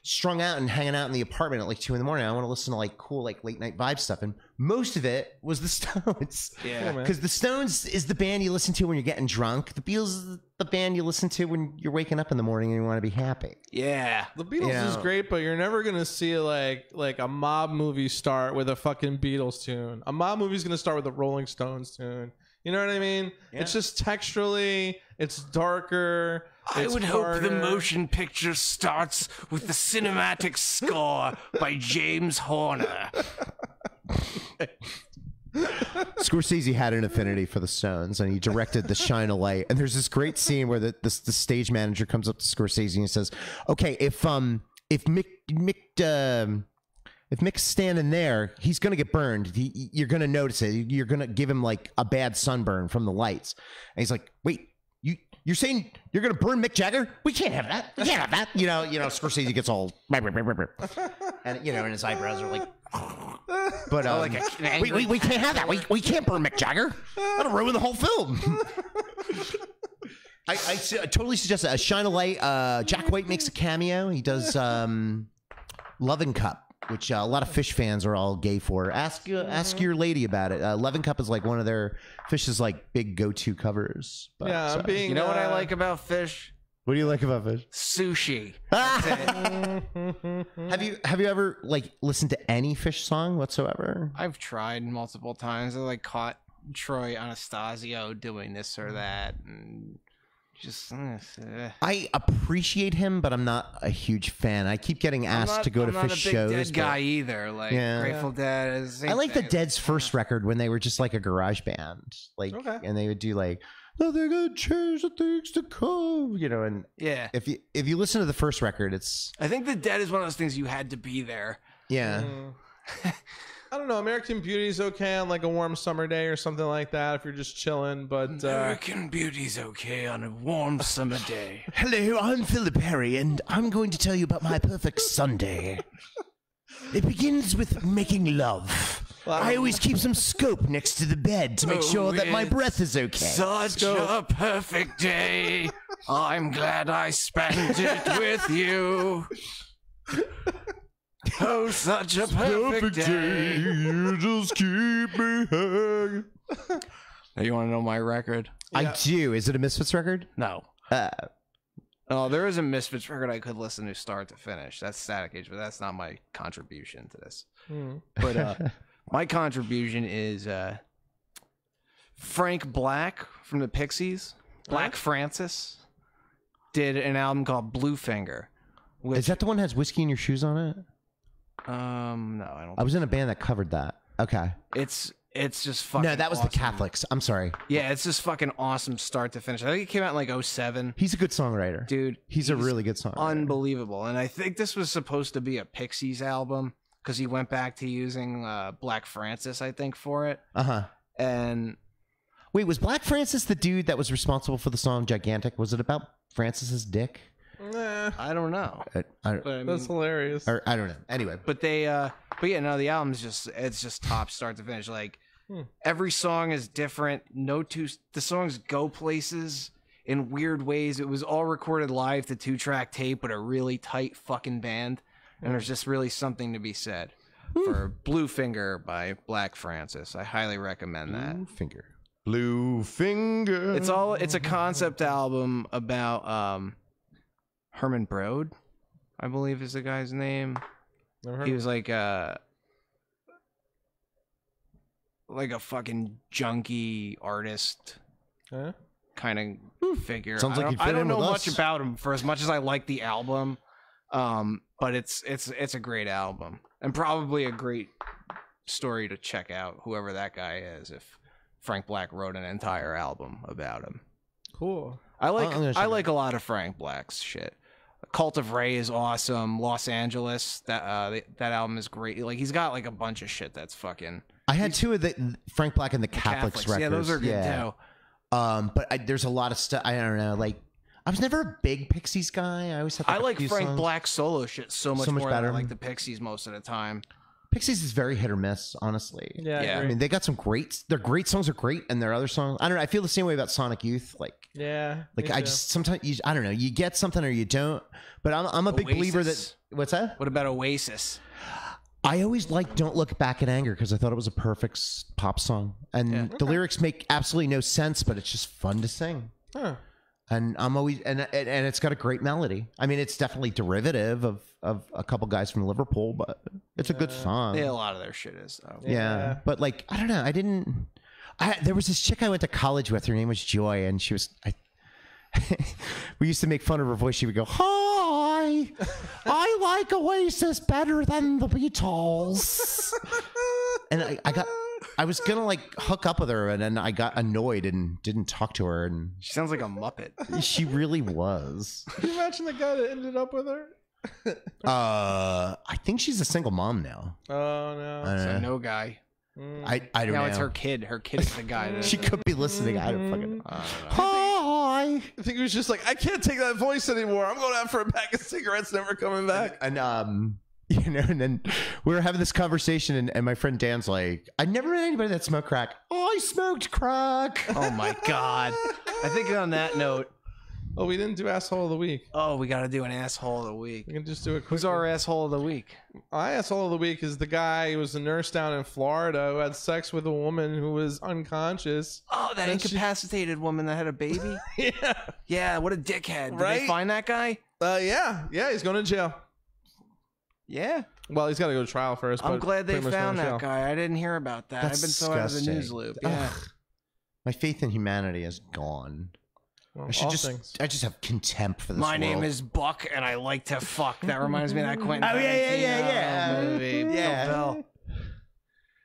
A: strung out and hanging out in the apartment at like 2 a.m. I want to listen to like cool like late night vibe stuff, and most of it was the Stones.
B: Yeah,
A: because the Stones is the band you listen to when you're getting drunk. The Beatles is the band you listen to when you're waking up in the morning and you want to be happy.
B: Yeah,
F: the Beatles is great, but you're never gonna see like a mob movie start with a fucking Beatles tune. A mob movie's gonna start with a Rolling Stones tune. You know what I mean? Yeah. It's just texturally, it's darker.
B: I would hope the motion picture starts with the cinematic score by James Horner.
A: Scorsese had an affinity for the Stones, and he directed The Shine a Light. And there's this great scene where the stage manager comes up to Scorsese and he says, "Okay, if Mick's standing there, he's gonna get burned. You're gonna notice it. You're gonna give him like a bad sunburn from the lights." And he's like, "Wait, you're saying you're gonna burn Mick Jagger? We can't have that. We can't have that." You know. Scorsese gets all, and and his eyebrows are like. But we can't have that. We can't burn Mick Jagger. That'll ruin the whole film. I totally suggest that. Shine a Light. Jack White makes a cameo. He does Lovin' Cup, which a lot of Fish fans are all gay for. Ask your lady about it. Lovin' Cup is like one of their Fish's like big go-to covers. But,
F: yeah,
B: you know what I like about Fish?
A: What do you like about Fish?
B: Sushi.
A: Have you ever like listened to any Fish song whatsoever?
B: I've tried multiple times. I like caught Troy Anastasio doing this or that, and just
A: I appreciate him, but I'm not a huge fan. I keep getting asked to go to Fish shows.
B: I'm not a big Dead guy either. Like Grateful Dead is.
A: I like the Dead's first record when they were just like a garage band, like, and they would do like. Nothing could change the things to come, and if you listen to the first record, it's.
B: I think the Dead is one of those things you had to be there.
A: Yeah.
F: I don't know. American Beauty's okay on like a warm summer day or something like that if you're just chilling. But
B: American Beauty's okay on a warm summer day.
A: Hello, I'm Philip Perry, and I'm going to tell you about my perfect Sunday. It begins with making love. I always keep some scope next to the bed to make sure that my breath is okay.
B: Such a perfect day. I'm glad I spent it with you. Oh, such a perfect day.
A: You just keep me hanging.
B: Now you want to know my record?
A: I do. Is it a Misfits record?
B: No. Oh, there is a Misfits record I could listen to start to finish. That's Static Age, but that's not my contribution to this. But my contribution is Frank Black from the Pixies. Black Francis did an album called Bluefinger.
A: Is that the one that has Whiskey in Your Shoes on it?
B: No, I don't.
A: I was in a band that covered that. Okay.
B: It's just fucking.
A: No, that was
B: awesome.
A: the Catholics. I'm sorry.
B: Yeah, it's just fucking awesome start to finish. I think it came out in like 2007.
A: He's a good songwriter.
B: Dude.
A: He's a really good songwriter.
B: Unbelievable. And I think this was supposed to be a Pixies album because he went back to using Black Francis, I think, for it.
A: Uh-huh.
B: And
A: wait, was Black Francis the dude that was responsible for the song Gigantic? Was it about Francis's dick?
F: Nah,
B: I don't know.
F: That's hilarious.
A: Or I don't know. Anyway,
B: but the album's just top start to finish. Like every song is different. The songs go places in weird ways. It was all recorded live to 2-track tape with a really tight fucking band. and there's just really something to be said for Blue Finger by Black Francis. I highly recommend that.
A: Blue Finger.
B: It's a concept album about Herman Broad, I believe is the guy's name. He was like a fucking junkie artist kind of figure.
A: Sounds like
B: I don't know much about him for as much as I like the album. But it's a great album and probably a great story to check out, whoever that guy is, if Frank Black wrote an entire album about him.
F: Cool.
B: I like a lot of Frank Black's shit. Cult of Ray is awesome. Los Angeles, that album is great. Like he's got like a bunch of shit that's fucking.
A: I had two of the Frank Black and the Catholics records.
B: Yeah, those are good too.
A: But there's a lot of stuff. I don't know. Like I was never a big Pixies guy. I always had.
B: I like Frank
A: songs.
B: Black's solo shit so much more
A: better.
B: than I like the Pixies most of the time.
A: Pixies is very hit or miss, honestly.
F: Yeah.
A: I mean, they got some great. Their great songs are great, and their other songs. I don't know. I feel the same way about Sonic Youth. Like I just sometimes I don't know. You get something or you don't. But I'm a big believer that. What's that?
B: What about Oasis?
A: I always liked "Don't Look Back in Anger" because I thought it was a perfect pop song, and the lyrics make absolutely no sense, but it's just fun to sing.
F: Huh.
A: And I'm always and it's got a great melody. I mean, it's definitely derivative of a couple guys from Liverpool, but it's a good song.
B: Yeah, a lot of their shit is though.
A: Yeah, but like I don't know. There was this chick I went to college with. Her name was Joy, and she was. We used to make fun of her voice. She would go, "Hi, I like Oasis better than the Beatles." And I was gonna like hook up with her, and then I got annoyed and didn't talk to her. And
B: She sounds like a Muppet.
A: she really was.
F: Can you imagine the guy that ended up with her?
A: I think she's a single mom now.
F: Oh no.
B: So no guy.
A: I don't know.
B: Now it's her kid. Her kid is the guy. That,
A: She could be listening. I don't fucking know.
F: Hi. I think he was just like, I can't take that voice anymore. I'm going out for a pack of cigarettes, never coming back.
A: And and then we were having this conversation, and my friend Dan's like, I never met anybody that smoked crack. I smoked crack.
B: Oh my god. I think on that note.
F: Oh, we didn't do asshole of the week.
B: Oh, we got to do an asshole of the week.
F: We can just do it.
B: Who's our asshole of the week?
F: My asshole of the week is the guy who was a nurse down in Florida who had sex with a woman who was unconscious.
B: Oh, that incapacitated woman that had a baby?
F: Yeah.
B: Yeah, what a dickhead. Did
F: Right?
B: they find that guy?
F: Yeah, he's going to jail.
B: Yeah.
F: Well, he's got to go to trial first.
B: I'm
F: but
B: glad they
F: pretty much going
B: found
F: to
B: that
F: jail.
B: guy. I didn't hear about that.
A: That's
B: I've been so out of the
A: disgusting.
B: news loop. Yeah.
A: Ugh. My faith in humanity is gone.
F: Well,
A: I should
F: all
A: just.
F: things.
A: I just have contempt for this.
B: My name
A: world.
B: is Buck, and I like to fuck. That reminds me of that Quentin
A: Oh, yeah.
B: Tarantino movie.
A: Yeah.
B: Bill.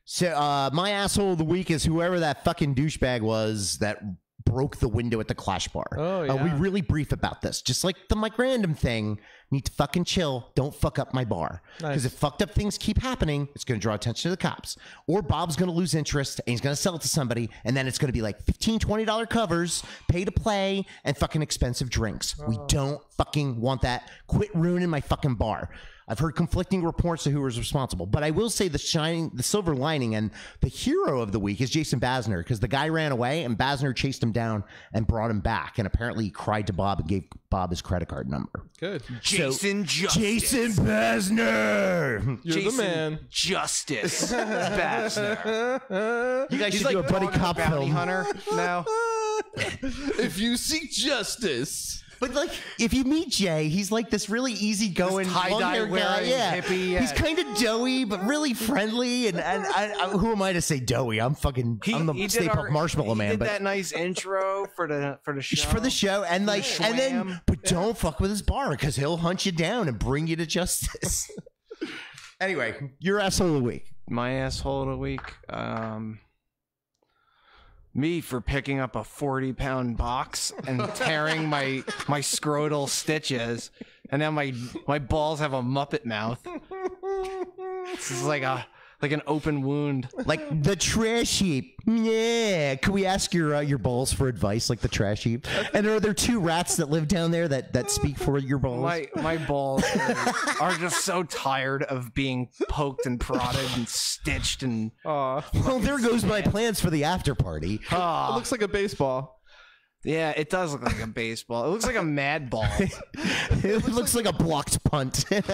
A: So my asshole of the week is whoever that fucking douchebag was that broke the window at the Clash Bar.
F: Oh, yeah.
A: We really brief about this. Just like the Mike Random thing, need to fucking chill. Don't fuck up my bar. Because if fucked up things keep happening, it's going to draw attention to the cops. Or Bob's going to lose interest and he's going to sell it to somebody. And then it's going to be like $15, $20 covers, pay to play, and fucking expensive drinks. We don't fucking want that. Quit ruining my fucking bar. I've heard conflicting reports of who was responsible, but I will say the silver lining and the hero of the week is Jason Basner, because the guy ran away and Basner chased him down and brought him back, and apparently he cried to Bob and gave Bob his credit card number.
F: Good.
B: Jason Justice.
A: Jason Basner,
F: You're
B: Jason
F: the man.
B: Justice. Basner.
A: you guys
B: He's
A: should do a
B: like
A: buddy
B: Conan
A: cop
B: Bounty
A: film.
B: Hunter now.
F: If you seek justice.
A: But like, if you meet Jay, he's like this really easygoing,
B: This tie-dye
A: long-haired guy.
B: wearing
A: Yeah,
B: hippie, yeah.
A: he's kind of doughy, but really friendly. And who am I to say doughy? I'm fucking. I'm the Stay Puft Marshmallow Man.
B: He did
A: But
B: that nice intro for the show.
A: for the show, and like, and then,
B: Schwam.
A: but don't fuck with his bar because he'll hunt you down and bring you to justice. Anyway, your asshole of the week.
B: My asshole of the week. Me for picking up a 40-pound box and tearing my scrotal stitches, and now my balls have a Muppet mouth. This is like an open wound.
A: Like the trash heap. Yeah. Can we ask your balls for advice, like the trash heap? And are there two rats that live down there that speak for your balls?
B: My balls are just so tired of being poked and prodded and stitched and.
F: Aw.
A: Well, there goes my plans for the after party.
F: It looks like a baseball.
B: Yeah, it does look like a baseball. It looks like a mad ball.
A: It looks like a blocked punt.
F: It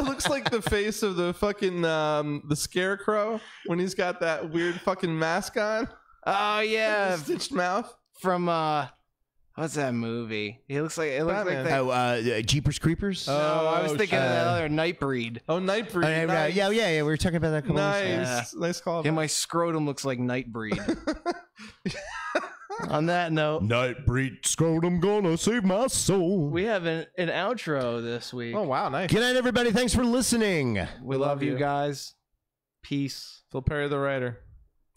F: looks like the face of the fucking the scarecrow when he's got that weird fucking mask on.
B: Oh yeah,
F: Stitched mouth.
B: from what's that movie? It looks like
F: Batman.
B: that.
A: Jeepers Creepers.
B: No, I was thinking of
F: shit.
B: that other Nightbreed.
F: Oh, Nightbreed. Nice.
A: Yeah. We were talking about that. A couple
F: Nice. Nice call.
B: Yeah, my scrotum looks like Nightbreed. On that note,
A: Nightbreed scrotum gonna save my soul.
B: we have an outro this week.
F: Oh, wow. Nice.
A: Good night, everybody. Thanks for listening.
B: We love you guys. Peace.
F: Phil Perry, the writer.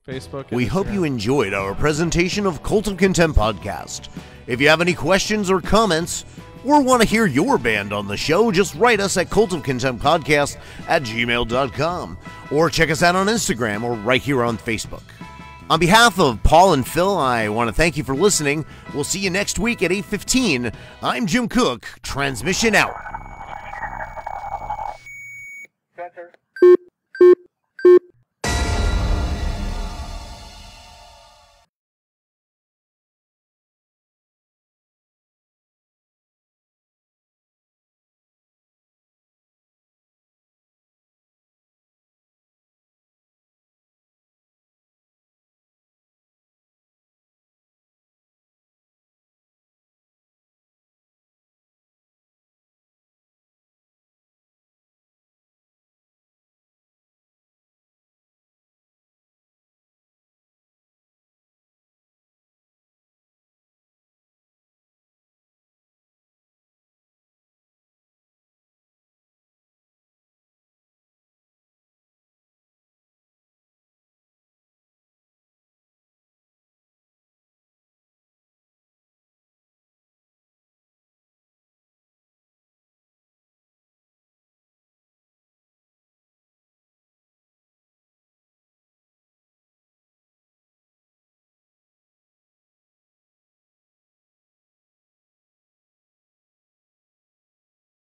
F: Facebook. and
C: We hope
F: Instagram.
C: you enjoyed our presentation of Cult of Contempt podcast. If you have any questions or comments, or want to hear your band on the show, just write us at cultofcontemptpodcast@gmail.com, or check us out on Instagram or right here on Facebook. On behalf of Paul and Phil, I want to thank you for listening. We'll see you next week at 8:15. I'm Jim Cook. Transmission out.